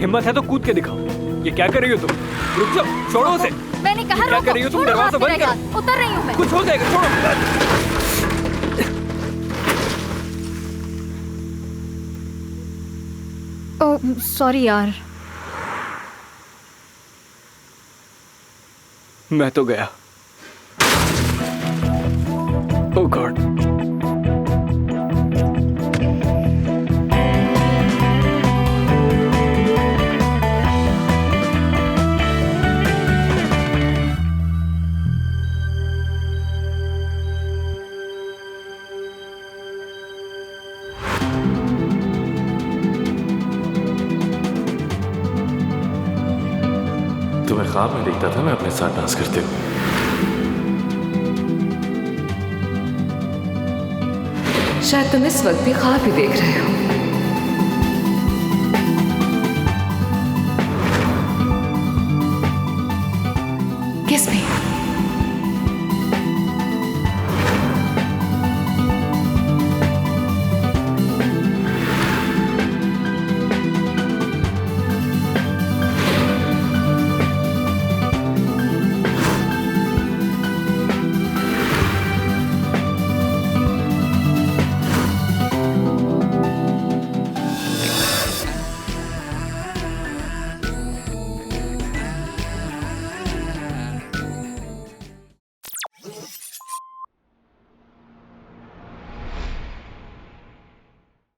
हिम्मत है तो कूद के दिखाओ। ये क्या कर रही हो तुम? रुक जाओ, छोड़ो उसे। मैंने कहा क्या कर रही हो तुम? दरवाजा बंद करो। उतर रही हूँ मैं। कुछ हो जाएगा, छोड़ो। ओह सॉरी यार। मैं तो गया। ओह गॉड। तुम्हें ख्वाब में देखता था मैं अपने साथ डांस करते हुए। शायद तुम इस वक्त भी ख्वाब ही देख रहे हो।